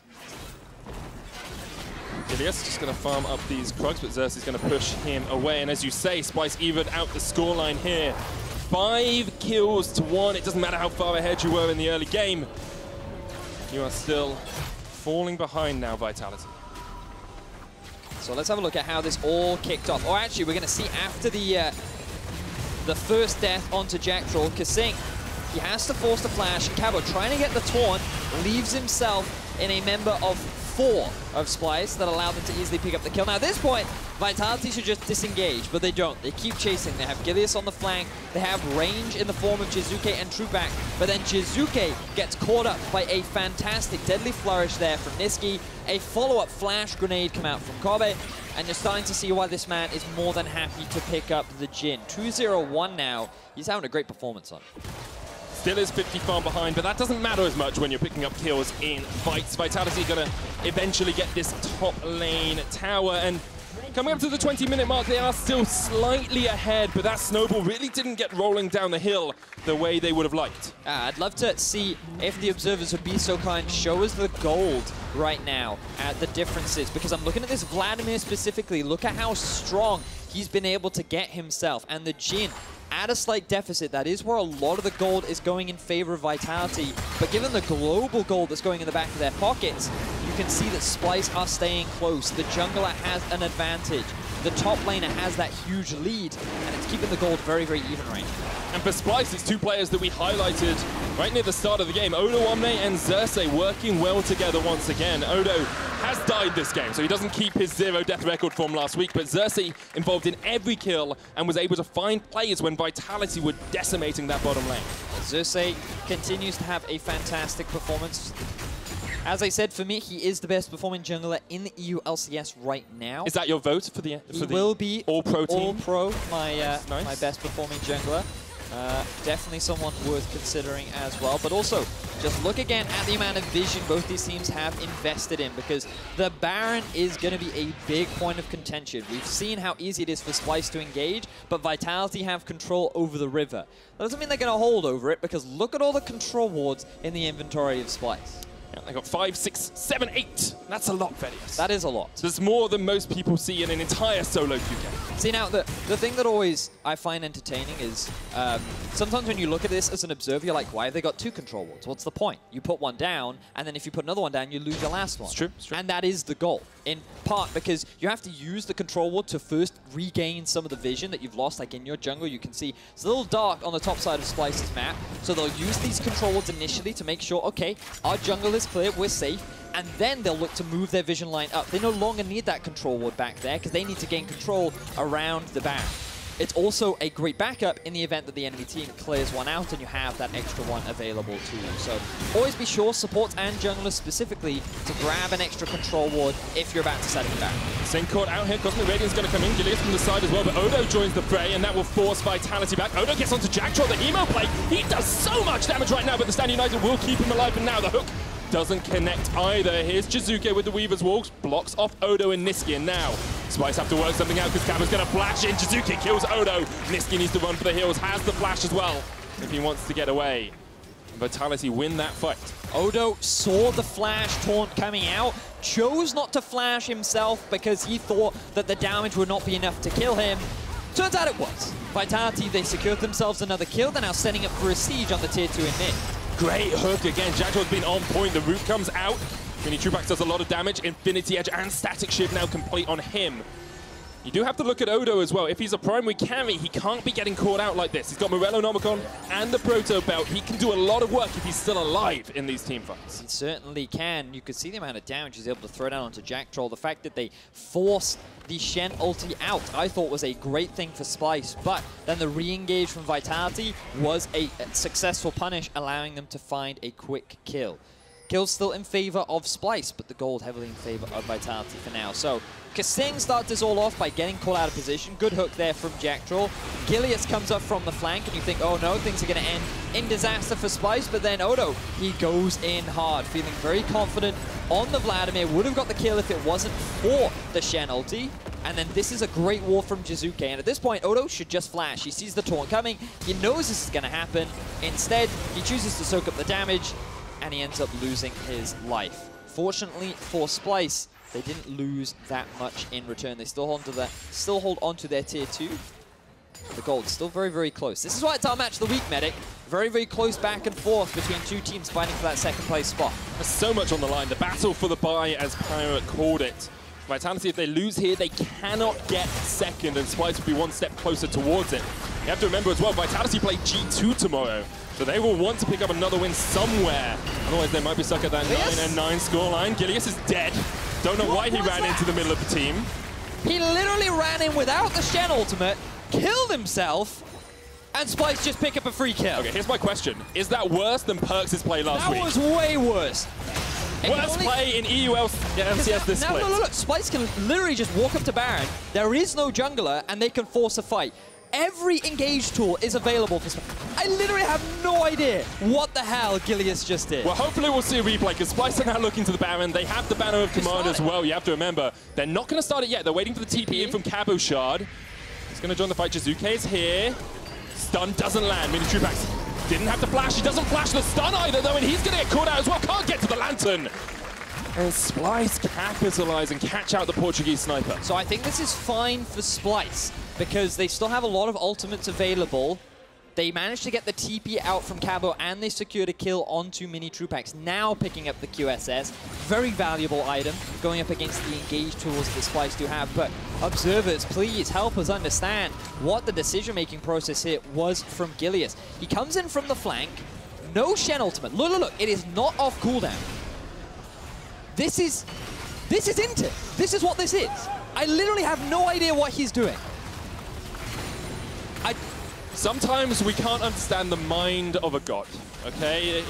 Speaker 6: Gilius just going to farm up these Krugs, but Xerxe's going to push him away. And as you say, Splyce evened out the scoreline here. 5 kills to 1. It doesn't matter how far ahead you were in the early game. You are still falling behind now, Vitality.
Speaker 12: So let's have a look at how this all kicked off. Oh, actually, we're going to see after the first death onto Jactroll, kaSing, he has to force the flash. Cabo trying to get the taunt, leaves himself in a member of 4 of Splyce that allowed them to easily pick up the kill. Now at this point, Vitality should just disengage, but they don't. They keep chasing. They have Gilius on the flank. They have range in the form of Jiizuké and Troupax, but then Jiizuké gets caught up by a fantastic deadly flourish there from Nisqy. A follow-up flash grenade come out from Kobbe, and you're starting to see why this man is more than happy to pick up the Jhin. 2-0-1 now. He's having a great performance on it.
Speaker 6: Still is 50 farm behind, but that doesn't matter as much when you're picking up kills in fights. Vitality going to eventually get this top lane tower, and coming up to the 20-minute mark, they are still slightly ahead, but that snowball really didn't get rolling down the hill the way they would have liked.
Speaker 12: I'd love to see if the observers would be so kind, show us the gold right now at the differences, because I'm looking at this Vladimir specifically. Look at how strong he's been able to get himself, and the Jhin at a slight deficit. That is where a lot of the gold is going in favor of Vitality, but given the global gold that's going in the back of their pockets, you can see that Splyce are staying close. The jungler has an advantage. the top laner has that huge lead, and it's keeping the gold very, very even right now.
Speaker 6: And for Splyce, it's two players that we highlighted right near the start of the game. Odoamne and Xerxe working well together once again. Odo has died this game, so he doesn't keep his 0 death record from last week, but Xerxe involved in every kill and was able to find players when Vitality were decimating that bottom lane.
Speaker 12: Xerxe continues to have a fantastic performance. As I said, for me, he is the best performing jungler in the EU LCS right now.
Speaker 6: Is that your vote for the
Speaker 12: will be
Speaker 6: All-Pro team?
Speaker 12: All-Pro, my
Speaker 6: nice.
Speaker 12: my best performing jungler. Definitely someone worth considering as well. But also, just look again at the amount of vision both these teams have invested in, because the Baron is going to be a big point of contention. We've seen how easy it is for Splyce to engage, but Vitality have control over the river. That doesn't mean they're going to hold over it, because look at all the control wards in the inventory of Splyce.
Speaker 6: Yeah, they got 5, 6, 7, 8. That's a lot, Vedius.
Speaker 12: That is a lot.
Speaker 6: There's more than most people see in an entire solo QK.
Speaker 12: See, now, the thing that always I find entertaining is sometimes when you look at this as an observer, you're like, why have they got 2 control wards? What's the point? You put one down, and then if you put another one down, you lose your last one.
Speaker 6: It's true, it's true.
Speaker 12: And that is the goal, in part because you have to use the control ward to first regain some of the vision that you've lost. Like in your jungle, you can see it's a little dark on the top side of Splyce's map, so they'll use these control wards initially to make sure, okay, our jungle is clear, we're safe, and then they'll look to move their vision line up. They no longer need that control ward back there because they need to gain control around the Baron. It's also a great backup in the event that the enemy team clears one out and you have that extra one available to you. So always be sure, supports and junglers specifically, to grab an extra control ward if you're about to set it back.
Speaker 6: Sync caught out here. Cosmic Radiant's going to come in. Gilius from the side as well, but Odo joins the fray, and that will force Vitality back. Odo gets onto Jactroll, the emo play. He does so much damage right now, but the Stand United will keep him alive, and now the hook doesn't connect either. Here's Jiizuké with the Weaver's Walks, blocks off Odo and Nisqy, and now Splyce have to work something out because Cabba's going to flash in. Jiizuké kills Odo. Nisqy needs to run for the heals, has the flash as well if he wants to get away. Vitality win that fight.
Speaker 12: Odo saw the flash taunt coming out, chose not to flash himself because he thought that the damage would not be enough to kill him. Turns out it was. Vitality, they secured themselves another kill. They're now setting up for a siege on the tier 2 in mid.
Speaker 6: Great hook again. Jactroll's been on point. The root comes out. Minitroupax does a lot of damage. Infinity Edge and Static Shift now complete on him. You do have to look at Odo as well. If he's a primary carry, he can't be getting caught out like this. He's got Morellonomicon and the Proto Belt. He can do a lot of work if he's still alive in these team fights.
Speaker 12: He certainly can. You could see the amount of damage he's able to throw down onto Jactroll. The fact that they forced the Shen ulti out, I thought was a great thing for Splyce, but then the re-engage from Vitality was a successful punish, allowing them to find a quick kill. Kill's still in favor of Splyce, but the gold heavily in favor of Vitality for now. So kaSing starts this all off by getting caught out of position. Good hook there from Jactroll. Gilius comes up from the flank, and you think, oh no, things are going to end in disaster for Splyce, but then Odo, he goes in hard, feeling very confident on the Vladimir. Would have got the kill if it wasn't for the Shen ulti. And then this is a great wall from Jiizuké, and at this point, Odo should just flash. He sees the taunt coming, he knows this is going to happen. Instead, he chooses to soak up the damage, and he ends up losing his life. Fortunately for Splyce, they didn't lose that much in return. They still hold on to their tier 2. The gold still very, very close. This is why it's our match of the week, Medic. Very, very close back and forth between two teams fighting for that second place spot.
Speaker 6: There's so much on the line. The battle for the bye, as Pirate called it. Vitality, if they lose here, they cannot get second, and Splyce will be one step closer towards it. You have to remember as well, Vitality play G2 tomorrow, so they will want to pick up another win somewhere. Otherwise, they might be stuck at that 9-9 scoreline. Gilius is dead. Don't know why he ran into the middle of the team.
Speaker 12: He literally ran in without the Shen ultimate, killed himself, and Splyce just pick up a free kill.
Speaker 6: Okay, here's my question. Is that worse than Perks' play last week?
Speaker 12: That was way worse.
Speaker 6: Worst play in EU LCS this split.
Speaker 12: Look, Splyce can literally just walk up to Baron. There is no jungler, and they can force a fight. Every engage tool is available for Splyce. I literally have no idea what the hell Gilius just did.
Speaker 6: Well, hopefully we'll see a replay, because Splyce are now looking to the Baron. They have the Banner of Command as well. You have to remember, they're not going to start it yet. They're waiting for the TP in from Cabochard. He's going to join the fight. Jiizuké is here. Stun doesn't land. Minitroupax didn't have to flash. He doesn't flash the stun either, though, and he's going to get caught out as well. Can't get to the Lantern. And Splyce capitalize and catch out the Portuguese sniper.
Speaker 12: So I think this is fine for Splyce, because they still have a lot of ultimates available. They managed to get the TP out from Cabo, and they secured a kill onto Minitroupax, now picking up the QSS. Very valuable item going up against the engage tools that Splyce do have. But observers, please help us understand what the decision-making process here was from Gilius. He comes in from the flank, no Shen ultimate. Look, look, look, it is not off cooldown. This is into it. This is what this is. I literally have no idea what he's doing.
Speaker 6: Sometimes we can't understand the mind of a god, okay?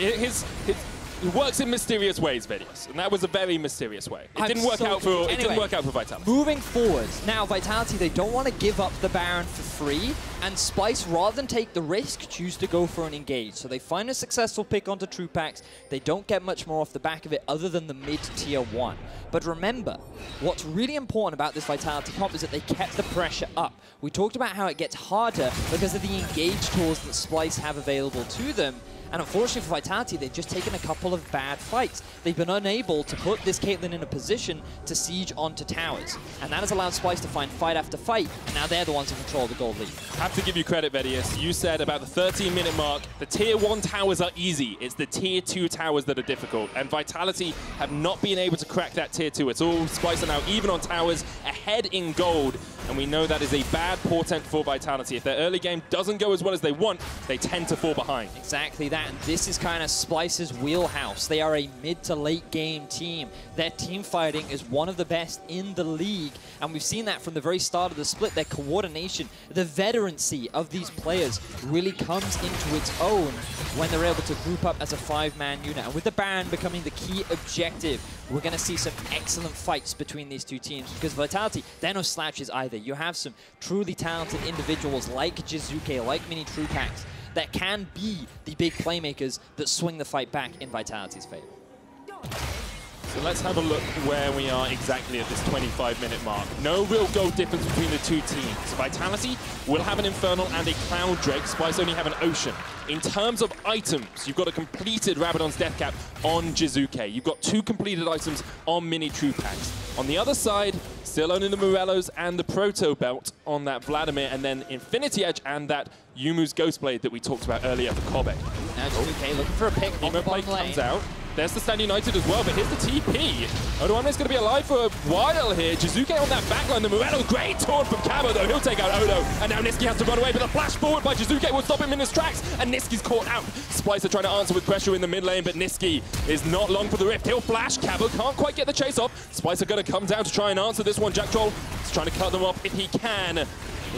Speaker 6: He works in mysterious ways, Vedius, and that was a very mysterious way. It didn't work out for Vitality.
Speaker 12: Moving forwards, now Vitality, they don't want to give up the Baron for free, and Splyce, rather than take the risk, choose to go for an engage. So they find a successful pick onto Troupax. They don't get much more off the back of it other than the mid-tier 1. But remember, what's really important about this Vitality comp is that they kept the pressure up. We talked about how it gets harder because of the engage tools that Splyce have available to them. And unfortunately for Vitality, they've just taken a couple of bad fights. They've been unable to put this Caitlyn in a position to siege onto towers. And that has allowed Splyce to find fight after fight, and now they're the ones who control the gold lead.
Speaker 6: I have to give you credit, Vedius. You said about the 13-minute mark, the tier 1 towers are easy. It's the tier 2 towers that are difficult. And Vitality have not been able to crack that tier 2 at all. Splyce are now even on towers, ahead in gold. And we know that is a bad portent for Vitality. If their early game doesn't go as well as they want, they tend to fall behind.
Speaker 12: Exactly that. And this is kind of Splyce's wheelhouse. They are a mid to late game team. Their team fighting is one of the best in the league. And we've seen that from the very start of the split. Their coordination, the veterancy of these players really comes into its own when they're able to group up as a 5-man unit. And with the Baron becoming the key objective, we're going to see some excellent fights between these two teams. Because Vitality, they're no slouches either. You have some truly talented individuals like Jiizuké, like Minitroupax, that can be the big playmakers that swing the fight back in Vitality's favor.
Speaker 6: So let's have a look where we are exactly at this 25-minute mark. No real goal difference between the two teams. Vitality will have an Infernal and a Cloud Drake. Splyce only have an Ocean. In terms of items, you've got a completed Rabadon's Death Cap on Jiizuké. You've got 2 completed items on Minitroupax. On the other side, still owning the Morellos and the Proto Belt on that Vladimir, and then Infinity Edge and that Yumu's Ghostblade that we talked about earlier for Kobbe.
Speaker 12: Now Jiizuké looking for a pick on the bottom lane.
Speaker 6: Comes out. There's the Stand United as well, but here's the TP. Odoamne's going to be alive for a while here. Jiizuké on that backline. The Morello, great taunt from Cabo, though. He'll take out Odo. And now Nisqy has to run away, but the flash forward by Jiizuké will stop him in his tracks. And Nisqy's caught out. Splyce are trying to answer with pressure in the mid lane, but Nisqy is not long for the rift. He'll flash. Cabo can't quite get the chase off. Splyce are going to come down to try and answer this one. Jactroll is trying to cut them off if he can.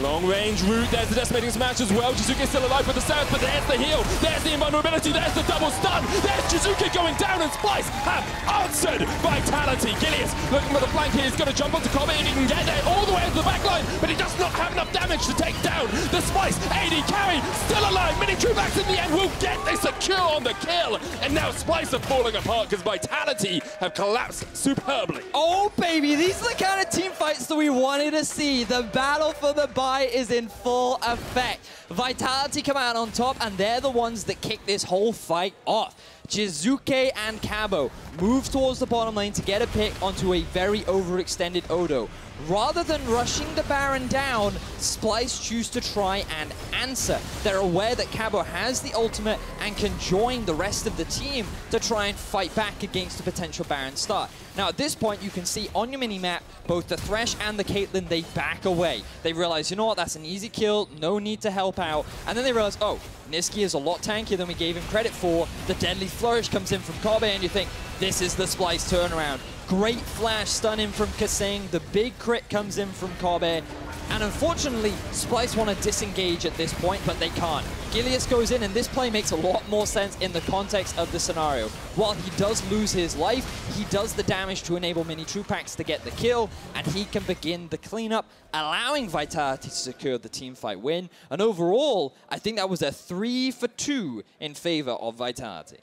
Speaker 6: Long range route, there's the decimating smash as well. Jiizuké still alive with the South, but there's the heal, there's the invulnerability, there's the double stun, there's Jiizuké going down, and Splyce have answered Vitality. Gilius looking for the flank here, he's going to jump onto Kobbe if he can get there all the way into the back line, but he does not have enough damage to take down the Splyce AD carry, still alive. Minitroupax in the end will get the secure on the kill, and now Splyce are falling apart because Vitality have collapsed superbly.
Speaker 12: Oh baby, these are the kind of team fights that we wanted to see. The battle for the is in full effect. Vitality come out on top, and they're the ones that kick this whole fight off. Jiizuké and Cabo move towards the bottom lane to get a pick onto a very overextended Odo. Rather than rushing the Baron down, Splyce choose to try and answer. They're aware that Cabo has the ultimate and can join the rest of the team to try and fight back against a potential Baron start. Now at this point you can see on your mini-map, both the Thresh and the Caitlyn, they back away. They realize, you know what, that's an easy kill, no need to help out. And then they realize, oh, Nisqy is a lot tankier than we gave him credit for. The Deadly Flourish comes in from Kobbe, and you think, this is the Splyce turnaround. Great flash stun in from kaSing. The big crit comes in from Kobbe. And unfortunately, Splyce want to disengage at this point, but they can't. Gilius goes in, and this play makes a lot more sense in the context of the scenario. While he does lose his life, he does the damage to enable Minitroupax to get the kill, and he can begin the cleanup, allowing Vitality to secure the teamfight win. And overall, I think that was a 3 for 2 in favor of Vitality.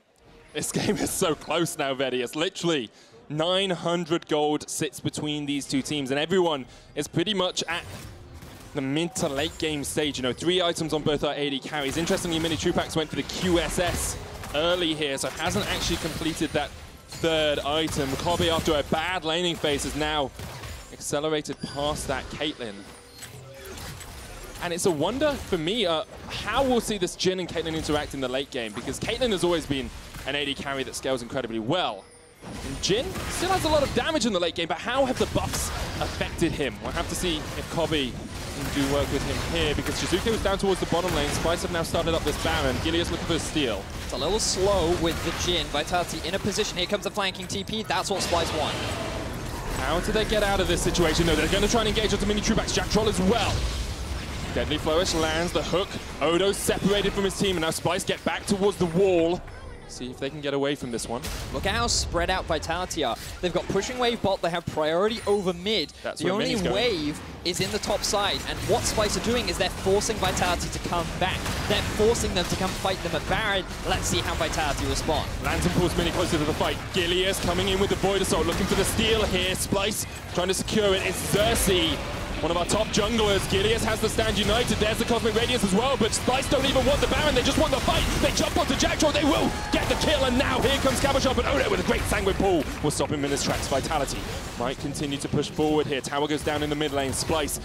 Speaker 6: This game is so close now, Vedius. Literally 900 gold sits between these two teams, and everyone is pretty much at the mid to late game stage. You know, 3 items on both our AD carries. Interestingly, Minitroupax went for the QSS early here, so hasn't actually completed that 3rd item. Kobbe, after a bad laning phase, is now accelerated past that Caitlyn. And it's a wonder for me how we'll see this Jhin and Caitlyn interact in the late game, because Caitlyn has always been an AD carry that scales incredibly well. And Jhin still has a lot of damage in the late game, but how have the buffs affected him? We'll have to see if Kobbe can do work with him here, because Jiizuké was down towards the bottom lane. Splyce have now started up this Baron. Gilius looking for a steal.
Speaker 12: It's a little slow with the Jhin. Vitality in a position. Here comes the flanking TP. That's what Splyce want.
Speaker 6: How do they get out of this situation? No, they're going to try and engage onto Minitroupax. Jactroll as well. Deadly Flourish lands the hook. Odo's separated from his team, and now Splyce get back towards the wall. See if they can get away from this one.
Speaker 12: Look at how spread out Vitality are. They've got pushing wave bot, they have priority over mid.
Speaker 6: That's
Speaker 12: the only wave is in the top side, and what Splyce are doing is they're forcing Vitality to come back. They're forcing them to come fight them at Baron. Let's see how Vitality respond.
Speaker 6: Lantern pulls Mini closer to the fight. Gilius coming in with the Void Assault, looking for the steal here. Splyce trying to secure it. It's Xerxe, one of our top junglers. Gilius has the stand united. There's the Cosmic Radiance as well, but Splyce don't even want the Baron. They just want the fight. They jump onto Jactroll. They will get the kill, and now here comes Cabochard, but Odo with a great Sanguine pull will stop him in his tracks. Vitality might continue to push forward here. Tower goes down in the mid lane. Splyce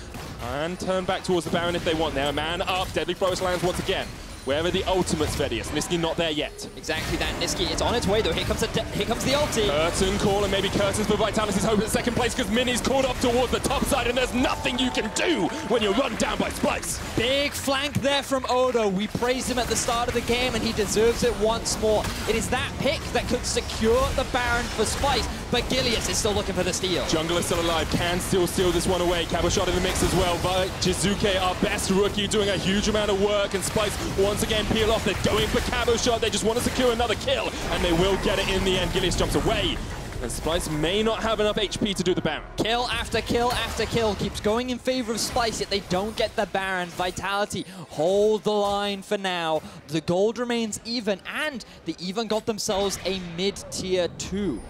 Speaker 6: and turn back towards the Baron if they want. Now man up. Deadly Flourish lands once again. Wherever the ultimate's Vedius. Nisqy not there yet.
Speaker 12: Exactly that, Nisqy. It's on its way though. Here comes the ulti.
Speaker 6: Curtain call, and maybe Curtains for Vitality's hope at second place, because Mini's caught up towards the top side, and there's nothing you can do when you're run down by Splyce.
Speaker 12: Big flank there from Odo. We praised him at the start of the game, and he deserves it once more. It is that pick that could secure the Baron for Splyce, but Gilius is still looking for the steal.
Speaker 6: Jungle is still alive, can still steal this one away. Cabochard in the mix as well. But Jiizuké, our best rookie, doing a huge amount of work, and Splyce once again peel off. They're going for Cabochard. They just want to secure another kill, and they will get it in the end. Gilius jumps away, and Splyce may not have enough HP to do the Baron.
Speaker 12: Kill after kill after kill keeps going in favor of Splyce, yet they don't get the Baron. Vitality hold the line for now. The gold remains even, and they even got themselves a mid-tier 2.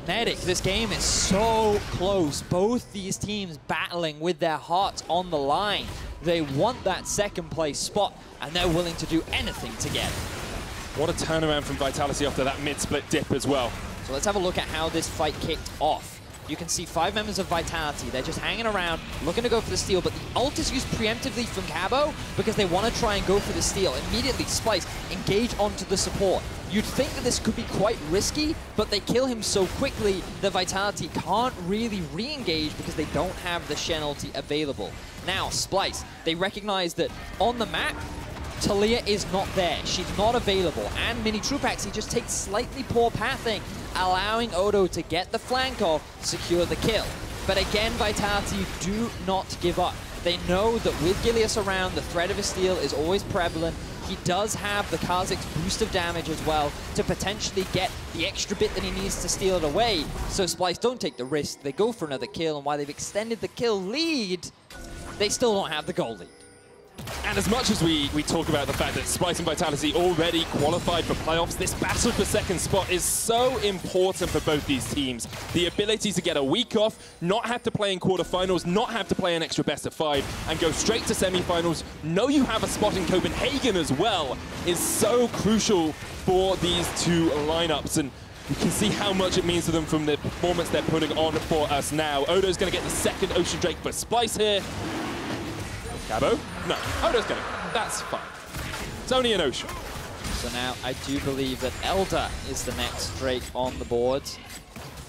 Speaker 12: Medic, this game is so close. Both these teams battling with their hearts on the line. They want that second place spot, and they're willing to do anything to get it.
Speaker 6: What a turnaround from Vitality after that mid-split dip as well.
Speaker 12: So let's have a look at how this fight kicked off. You can see 5 members of Vitality. They're just hanging around, looking to go for the steal, but the ult is used preemptively from Cabo because they want to try and go for the steal. Immediately, Splyce engage onto the support. You'd think that this could be quite risky, but they kill him so quickly that Vitality can't really re-engage because they don't have the Shen ulti available. Now, Splyce, they recognize that on the map, Taliyah is not there. She's not available. And Minitroupax, he just takes slightly poor pathing, allowing Odo to get the flank off, secure the kill. But again, Vitality do not give up. They know that with Gilius around, the threat of a steal is always prevalent. He does have the Kha'Zix boost of damage as well to potentially get the extra bit that he needs to steal it away. So Splyce don't take the risk. They go for another kill, and while they've extended the kill lead, they still don't have the goal lead.
Speaker 6: And as much as we talk about the fact that Splyce and Vitality already qualified for playoffs, this battle for second spot is so important for both these teams. The ability to get a week off, not have to play in quarterfinals, not have to play an extra best of 5, and go straight to semifinals, know you have a spot in Copenhagen as well, is so crucial for these two lineups. And you can see how much it means to them from the performance they're putting on for us now. Odo's going to get the second Ocean Drake for Splyce here. Cabo? No, Odo's going to. That's fine. It's only an Ocean.
Speaker 12: So now I do believe that Elder is the next Drake on the board.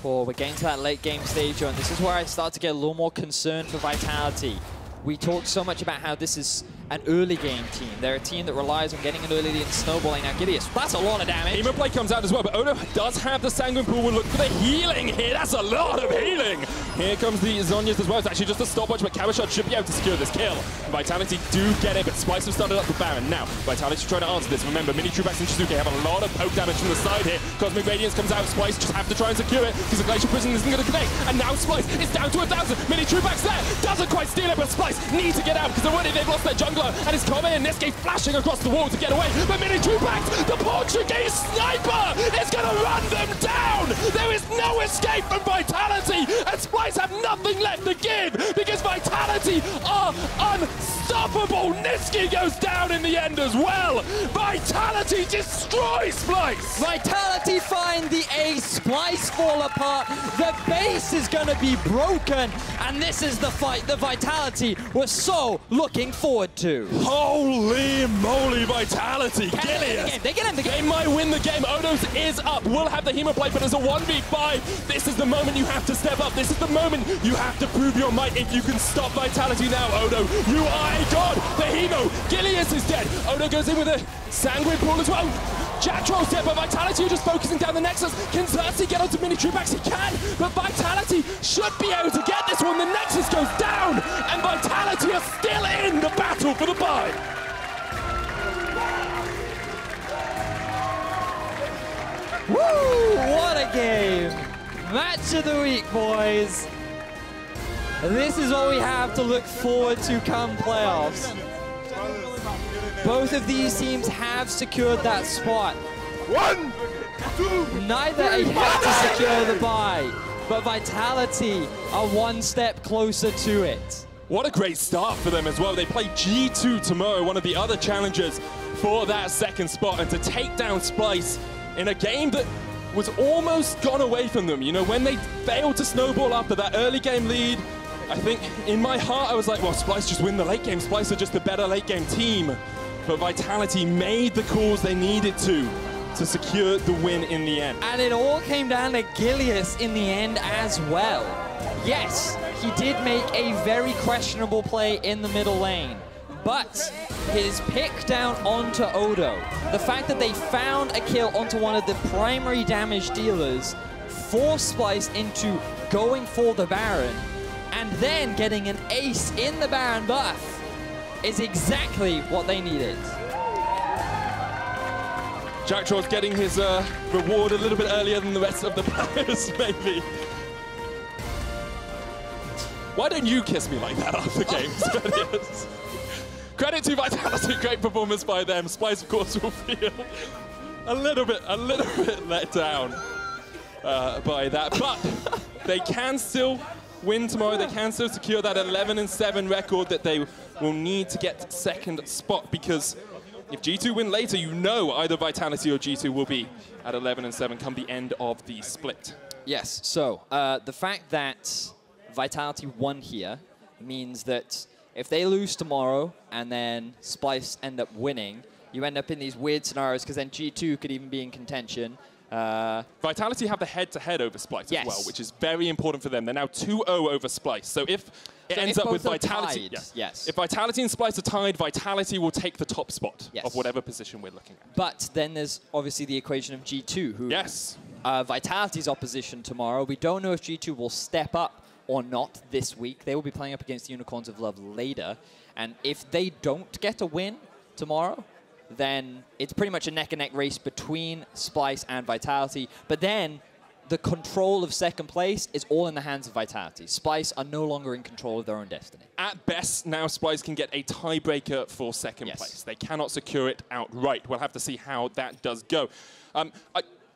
Speaker 12: We're getting to that late game stage, and this is where I start to get a little more concerned for Vitality. We talked so much about how this is an early game team. They're a team that relies on getting an early lead and snowballing. Now Gilius, that's a lot of damage.
Speaker 6: Hemo play comes out as well, but Odo does have the Sanguine Pool. We'll look for the healing here. That's a lot of healing. Here comes the Zhonya's as well. It's actually just a stopwatch, but Cabochard should be able to secure this kill. Vitality do get it, but Splyce have started up the Baron. Now, Vitality trying to answer this. Remember, Minitroupax and Jiizuké have a lot of poke damage from the side here. Cosmic Radiance comes out. Splyce just have to try and secure it because the Glacial Prison isn't going to connect. And now Splyce is down to 1,000. Minitroupax there. Doesn't quite steal it, but Splyce need to get out because already they've lost their jungle. jungler, and it's Kobbe and Nisqy flashing across the wall to get away. But Minitroupax, the Portuguese sniper, is going to run them down. There is no escape from Vitality, and Splyce have nothing left to give because Vitality are unstoppable. Nisqy goes down in the end as well. Vitality destroys Splyce.
Speaker 12: Vitality find the ace, Splyce fall apart. The base is going to be broken, and this is the fight that Vitality was so looking forward to.
Speaker 6: Holy moly, Vitality. Gilius.
Speaker 12: They get him the game.
Speaker 6: They might win the game. Odo's is up. Will have the Hemoplate, but as a 1v5, this is the moment you have to step up. This is the moment you have to prove your might. If you can stop Vitality now, Odo, you are a god. The Hemo. Gilius is dead. Odo goes in with a Sanguine Pool as well. Jactroll's dead, but Vitality are just focusing down the Nexus. Can Xerxe get onto Minitroupax? He can, but Vitality should be able to get this one. The Nexus goes down, and Vitality are still in the battle for the buy.
Speaker 12: Woo! What a game! Match of the week, boys. This is what we have to look forward to come playoffs. Both of these teams have secured that spot.
Speaker 6: 1, 2,
Speaker 12: Neither have to secure the bye, but Vitality are one step closer to it.
Speaker 6: What a great start for them as well. They play G2 tomorrow, one of the other challengers for that second spot, and to take down Splyce in a game that was almost gone away from them. You know, when they failed to snowball after that early game lead, I think in my heart I was like, well, Splyce just win the late game. Splyce are just the better late game team. But Vitality made the calls they needed to secure the win in the end.
Speaker 12: And it all came down to Gilius in the end as well. Yes, he did make a very questionable play in the middle lane, but his pick down onto Odo, the fact that they found a kill onto one of the primary damage dealers, forced Splyce into going for the Baron, and then getting an ace in the Baron buff is exactly what they needed.
Speaker 6: Jactroll's getting his reward a little bit earlier than the rest of the players, maybe. Why don't you kiss me like that after games? Credit to Vitality, great performance by them. Splyce, of course, will feel a little bit let down by that, but they can still win tomorrow. They can still secure that 11-7 record that they will need to get second spot, because if G2 win later, you know either Vitality or G2 will be at 11-7 come the end of the split.
Speaker 12: Yes, so the fact that Vitality won here means that if they lose tomorrow and then Splyce end up winning, you end up in these weird scenarios, because then G2 could even be in contention.
Speaker 6: Vitality have the head-to-head over Splyce as well, which is very important for them. They're now 2-0 over Splyce. So if it ends up with Vitality, if Vitality and Splyce are tied, Vitality will take the top spot of whatever position we're looking at.
Speaker 12: But then there's obviously the equation of G2, who Vitality's opposition tomorrow. We don't know if G2 will step up or not this week. They will be playing up against the Unicorns of Love later. And if they don't get a win tomorrow, then it's pretty much a neck-and-neck race between Splyce and Vitality. But then the control of second place is all in the hands of Vitality. Splyce are no longer in control of their own destiny.
Speaker 6: At best, now Splyce can get a tiebreaker for second place. They cannot secure it outright. We'll have to see how that does go.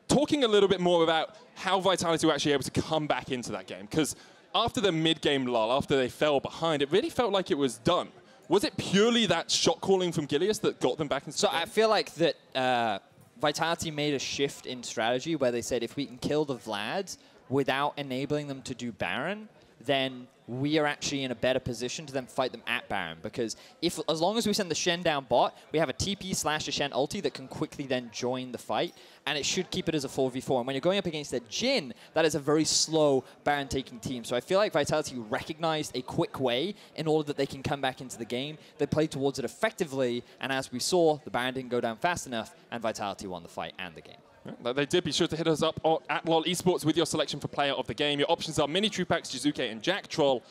Speaker 6: Talking a little bit more about how Vitality were actually able to come back into that game, because after the mid-game lull, after they fell behind, it really felt like it was done. Was it purely that shot calling from Gilius that got them back into the game?
Speaker 12: I feel like that Vitality made a shift in strategy where they said if we can kill the Vlads without enabling them to do Baron, then we are actually in a better position to then fight them at Baron. Because as long as we send the Shen down bot, we have a TP / a Shen ulti that can quickly then join the fight, and it should keep it as a 4v4. And when you're going up against a Jhin, that is a very slow Baron-taking team. So I feel like Vitality recognized a quick way in order that they can come back into the game. They played towards it effectively, and as we saw, the Baron didn't go down fast enough, and Vitality won the fight and the game.
Speaker 6: Yeah, they did. Be sure to hit us up at LOL Esports with your selection for player of the game. Your options are Minitroupax, Jiizuké, and Jactroll.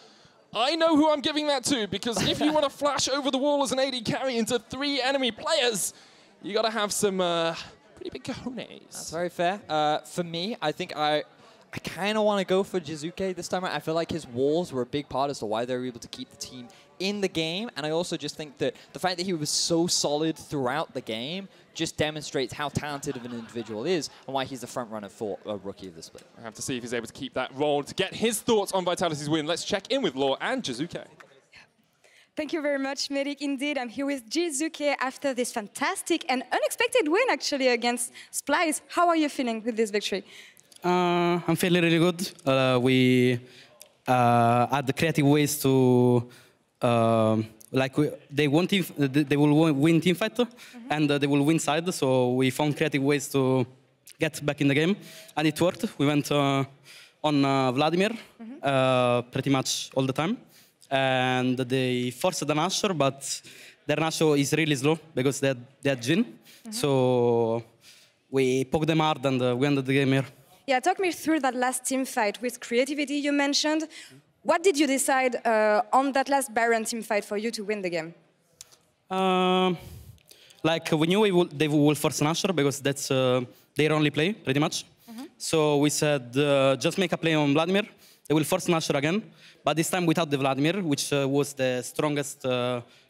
Speaker 6: I know who I'm giving that to, because if you want to flash over the wall as an AD carry into 3 enemy players, you got to have some pretty big cojones.
Speaker 12: That's very fair. For me, I think I kind of want to go for Jiizuké this time. I feel like his walls were a big part as to why they were able to keep the team in the game, and I also just think that the fact that he was so solid throughout the game just demonstrates how talented of an individual is and why he's the front runner for a Rookie of the Split.
Speaker 6: I have to see if he's able to keep that role. To get his thoughts on Vitality's win, let's check in with Laure and Jiizuké.
Speaker 13: Thank you very much, Medic. Indeed, I'm here with Jiizuké after this fantastic and unexpected win, actually, against Splyce. How are you feeling with this victory?
Speaker 14: I'm feeling really good. We had the creative ways to, they will win team fight, and they will win side. So we found creative ways to get back in the game, and it worked. We went on Vladimir pretty much all the time. And they forced the Nashor, but their Nashor is really slow because they had Jhin. So we poked them hard and we ended the game here.
Speaker 13: Yeah, talk me through that last team fight with creativity you mentioned. What did you decide on that last Baron team fight for you to win the game?
Speaker 14: We knew they will force Nashor because that's their only play, pretty much. So we said, just make a play on Vladimir. They will force Nashor again, but this time without the Vladimir, which was the strongest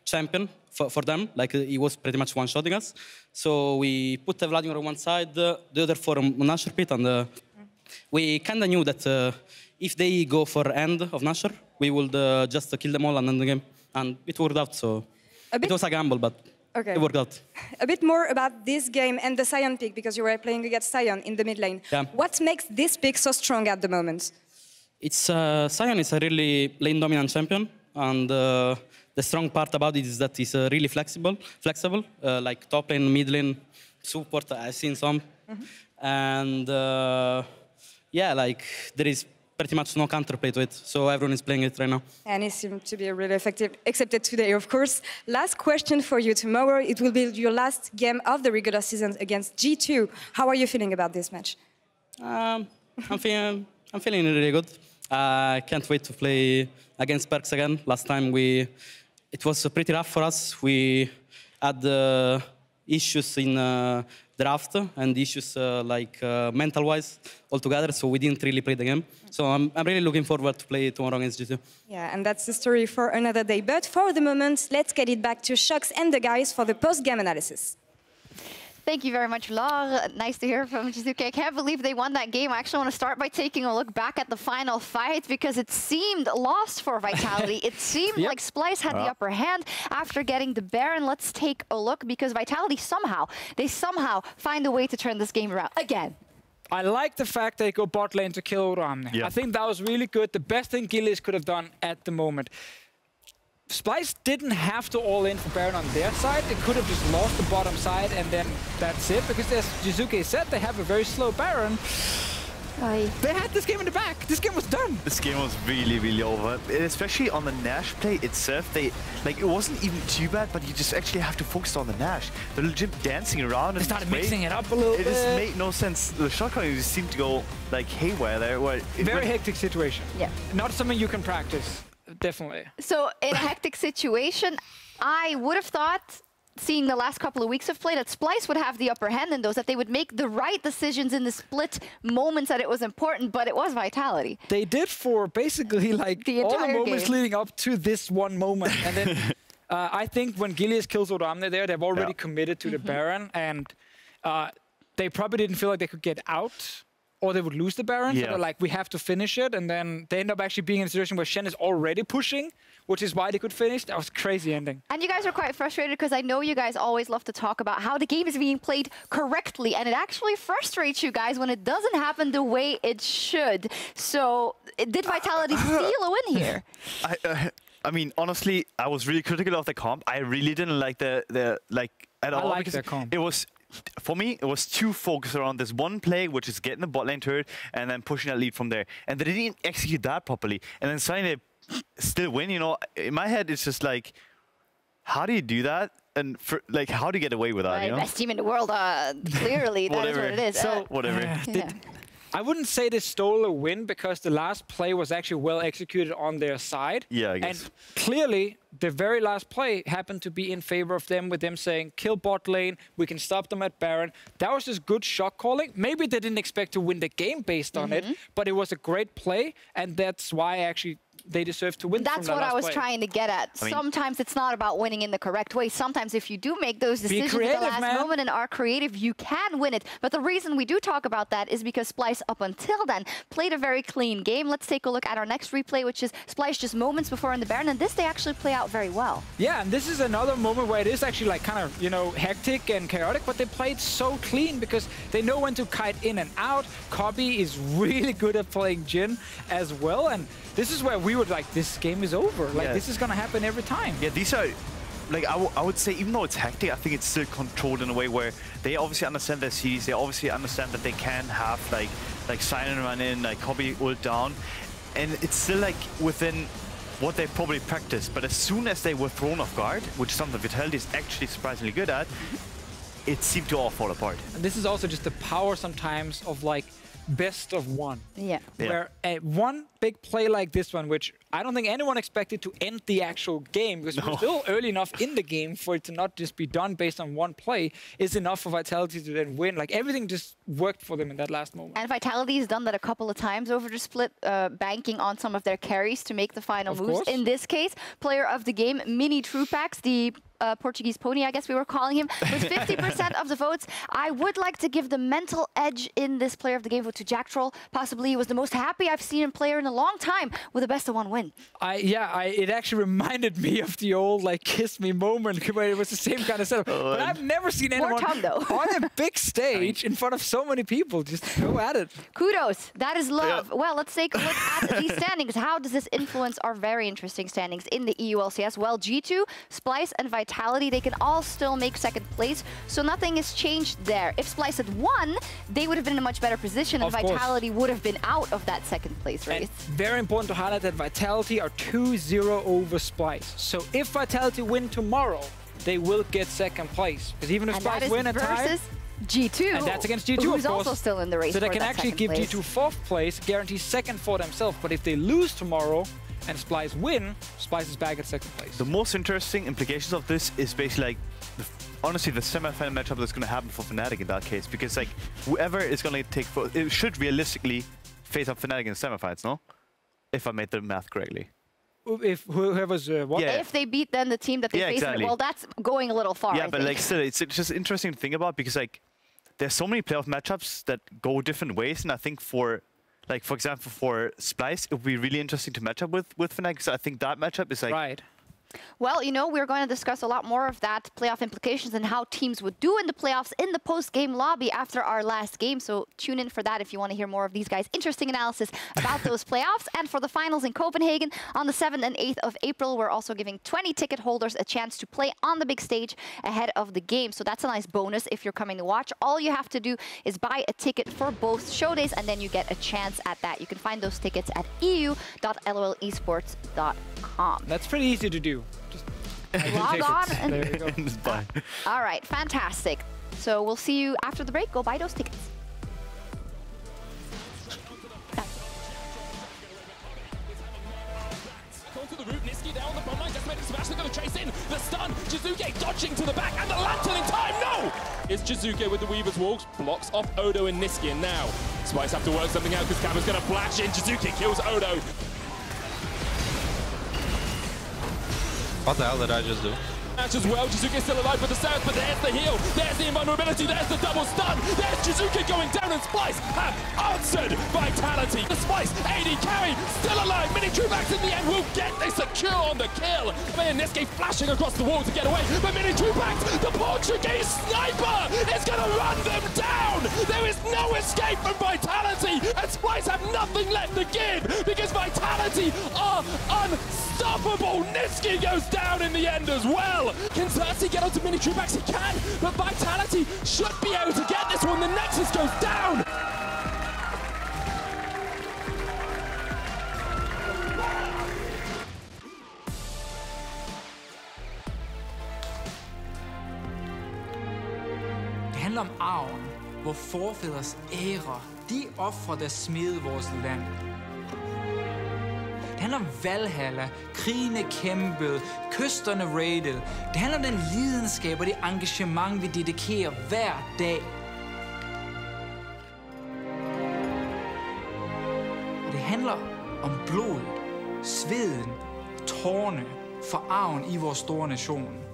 Speaker 14: champion for them. Like, he was pretty much one-shotting us. So we put the Vladimir on one side, the other for Nashor pit, and we kind of knew that if they go for end of Nashor, we would just kill them all and end the game. And it worked out, so it was a gamble, but it worked out.
Speaker 13: A bit more about this game and the Sion pick, because you were playing against Sion in the mid lane.
Speaker 14: Yeah.
Speaker 13: What makes this pick so strong at the moment?
Speaker 14: It's Sion is a really lane-dominant champion, and the strong part about it is that it's really flexible, like top lane, mid lane, support, I've seen some. And yeah, like there is pretty much no counterplay to it, so everyone is playing it right now.
Speaker 13: And it seemed to be really effective, except today, of course. Last question for you. Tomorrow, it will be your last game of the regular season against G2. How are you feeling about this match?
Speaker 14: I'm feeling really good. I can't wait to play against Perks again. Last time it was pretty rough for us. We had issues in draft and issues mental-wise altogether, so we didn't really play the game. So I'm really looking forward to play tomorrow against G2.
Speaker 13: Yeah, and that's the story for another day. But for the moment, let's get it back to Sjokz and the guys for the post-game analysis.
Speaker 9: Thank you very much, Laure. Nice to hear from Jiizuké. I can't believe they won that game. I actually want to start by taking a look back at the final fight because it seemed lost for Vitality. It seemed like Splyce had the upper hand after getting the Baron. Let's take a look because Vitality somehow find a way to turn this game around again.
Speaker 10: I like the fact they go bot lane to kill Odoamne. I think that was really good. The best thing Gilius could have done at the moment. Splyce didn't have to all in for Baron on their side. They could have just lost the bottom side and then that's it. Because as Jiizuké said, they have a very slow Baron. They had this game in the back. This game was done.
Speaker 11: This game was really, really over. Especially on the Nash play itself. It wasn't even too bad, but you just actually have to focus on the Nash. They're legit dancing around.
Speaker 10: They started mixing it up a little bit.
Speaker 11: It just made no sense. The shotgun just seemed to go like haywire there.
Speaker 10: Very hectic situation.
Speaker 9: Yeah.
Speaker 10: Not something you can practice. Definitely.
Speaker 9: So in a hectic situation, I would have thought, seeing the last couple of weeks of play, that Splyce would have the upper hand in those, that they would make the right decisions in the split moments that it was important, but it was Vitality.
Speaker 10: They did for basically like all the moments leading up to this one moment. And then I think when Gilius kills Odoamne there, they've already committed to the Baron, and they probably didn't feel like they could get out or they would lose the Baron. So they're like, we have to finish it. And then they end up actually being in a situation where Shen is already pushing, which is why they could finish. That was a crazy ending.
Speaker 9: And you guys are quite frustrated because I know you guys always love to talk about how the game is being played correctly. And it actually frustrates you guys when it doesn't happen the way it should. So did Vitality steal a win here?
Speaker 11: I mean, honestly, I was really critical of the comp. I really didn't like at all.
Speaker 10: I like the comp.
Speaker 11: It was, for me, it was too focused around this one play, which is getting the bot lane turret and then pushing that lead from there. And they didn't execute that properly. And then suddenly they still win, you know. In my head, it's just like, how do you do that? And how do you get away with that, you know?
Speaker 9: Best team in the world, clearly, that is what it is.
Speaker 11: So, whatever.
Speaker 10: I wouldn't say they stole a win because the last play was actually well executed on their side.
Speaker 11: Yeah, I guess.
Speaker 10: And clearly, the very last play happened to be in favor of them, with them saying, kill bot lane, we can stop them at Baron. That was just good shot calling. Maybe they didn't expect to win the game based on it, but it was a great play, and that's why I actually they deserve to win.
Speaker 9: That's
Speaker 10: from
Speaker 9: what
Speaker 10: that
Speaker 9: I was
Speaker 10: play.
Speaker 9: trying to get at.
Speaker 11: I mean,
Speaker 9: sometimes it's not about winning in the correct way. Sometimes if you do make those decisions at the last moment and are creative, you can win it. But the reason we do talk about that is because Splyce, up until then, played a very clean game. Let's take a look at our next replay, which is Splyce just moments before in the Baron, and this they actually play out very well.
Speaker 10: Yeah, and this is another moment where it is actually like kind of, you know, hectic and chaotic, but they played so clean because they know when to kite in and out. Kobbe is really good at playing Jhin as well, and this is where we would like, this game is over. Like, this is going to happen every time.
Speaker 11: Yeah, these are, like, I would say, even though it's hectic, I think it's still controlled in a way where they obviously understand their series. They obviously understand that they can have, like Sion run in, like Kobbe ult down. And it's still, like, within what they probably practiced. But as soon as they were thrown off guard, which is something Vitality is actually surprisingly good at, it seemed to all fall apart.
Speaker 10: And this is also just the power sometimes of, like, best of one.
Speaker 9: Yeah.
Speaker 10: Where one big play like this one, which I don't think anyone expected to end the actual game, because we're still early enough in the game for it to not just be done based on one play, is enough for Vitality to then win. Like, everything just worked for them in that last moment.
Speaker 9: And Vitality has done that a couple of times over the split, banking on some of their carries to make the final moves. In this case, player of the game, Minitroupax, the Portuguese pony, I guess we were calling him, with 50% of the votes. I would like to give the mental edge in this player of the game vote to Jactroll. Possibly he was the most happy I've seen a player in a long time with a best of one win.
Speaker 10: It actually reminded me of the old like kiss me moment where it was the same kind of setup. But I've never seen anyone on a big stage in front of so many people just go at it.
Speaker 9: Kudos, that is love. Well, let's take a look at these standings. How does this influence our very interesting standings in the EU LCS? Well, G2, Splyce, and Vitality, they can all still make second place, so nothing has changed there. If Splyce had won, they would have been in a much better position, and Vitality would have been out of that second place race.
Speaker 10: And very important to highlight that Vitality are 2-0 over Splyce. So if Vitality win tomorrow, they will get second place. Because even if Splyce win a tie,
Speaker 9: G2,
Speaker 10: and that's against G2,
Speaker 9: who's
Speaker 10: of course.
Speaker 9: also still in the race.
Speaker 10: So they
Speaker 9: for
Speaker 10: can
Speaker 9: that
Speaker 10: actually give
Speaker 9: place.
Speaker 10: G2 fourth place, guarantee second for themselves. But if they lose tomorrow and Splyce win, Splyce is back at second place.
Speaker 11: The most interesting implications of this is basically like, honestly, the semi-final matchup that's going to happen for Fnatic in that case, because like whoever is going to take, it should realistically face up Fnatic in the semifinals, no? If I made the math correctly.
Speaker 10: If whoever's what?
Speaker 11: Yeah.
Speaker 9: If they beat then the team that they face, well, that's going a little far.
Speaker 11: Yeah,
Speaker 9: I
Speaker 11: but
Speaker 9: think.
Speaker 11: like still, it's just interesting to think about because like there's so many playoff matchups that go different ways, and I think for like for example for Splyce, it would be really interesting to match up with Fnatic. So I think that matchup is like
Speaker 9: Well, you know, we're going to discuss a lot more of that, playoff implications and how teams would do in the playoffs in the post-game lobby after our last game. So tune in for that if you want to hear more of these guys' interesting analysis about those playoffs. And for the finals in Copenhagen on the 7th and 8th of April, we're also giving 20 ticket holders a chance to play on the big stage ahead of the game. So that's a nice bonus if you're coming to watch. All you have to do is buy a ticket for both show days, and then you get a chance at that. You can find those tickets at eu.lolesports.com.
Speaker 10: That's pretty easy to do. Just
Speaker 9: log on and
Speaker 11: there you go. Just buy.
Speaker 9: All right, fantastic. So we'll see you after the break. Go buy those tickets.
Speaker 6: Onto the route, Nisqy down the front line, just made a smash, they're going to chase in. The stun, Jiizuké dodging to the back, and the lantern in time, no! It's Jiizuké with the Weaver's Walks, blocks off Odo and Nisqy, and now Splyce have to work something out because Cabba's going to flash in. Jiizuké kills Odo.
Speaker 15: What the hell did I just do?
Speaker 6: Match as well, Jiizuké still alive with the sounds, but there's the heal, there's the invulnerability, there's the double stun, there's Jiizuké going down, and Splyce have answered Vitality. The Splyce AD carry still alive, Minitroupax in the end will get a secure on the kill. I mean, Nisqy flashing across the wall to get away, but Minitroupax, the Portuguese sniper, is going to run them down. There is no escape from Vitality, and Splyce have nothing left to give because Vitality are unstoppable. Nisqy goes down in the end as well. Can Xerxe get onto Minitroupax? He can, but Vitality should be able to get this one. The Nexus goes down.
Speaker 16: Det handler om arven, hvor forfædres ære, de ofre, der smede vores land. Det handler om Valhalla, krigene kæmpet, kysterne raided. Det handler om den lidenskab og det engagement, vi dedikerer hver dag. Og det handler om blodet, sveden, tårne, forarven i vores store nation.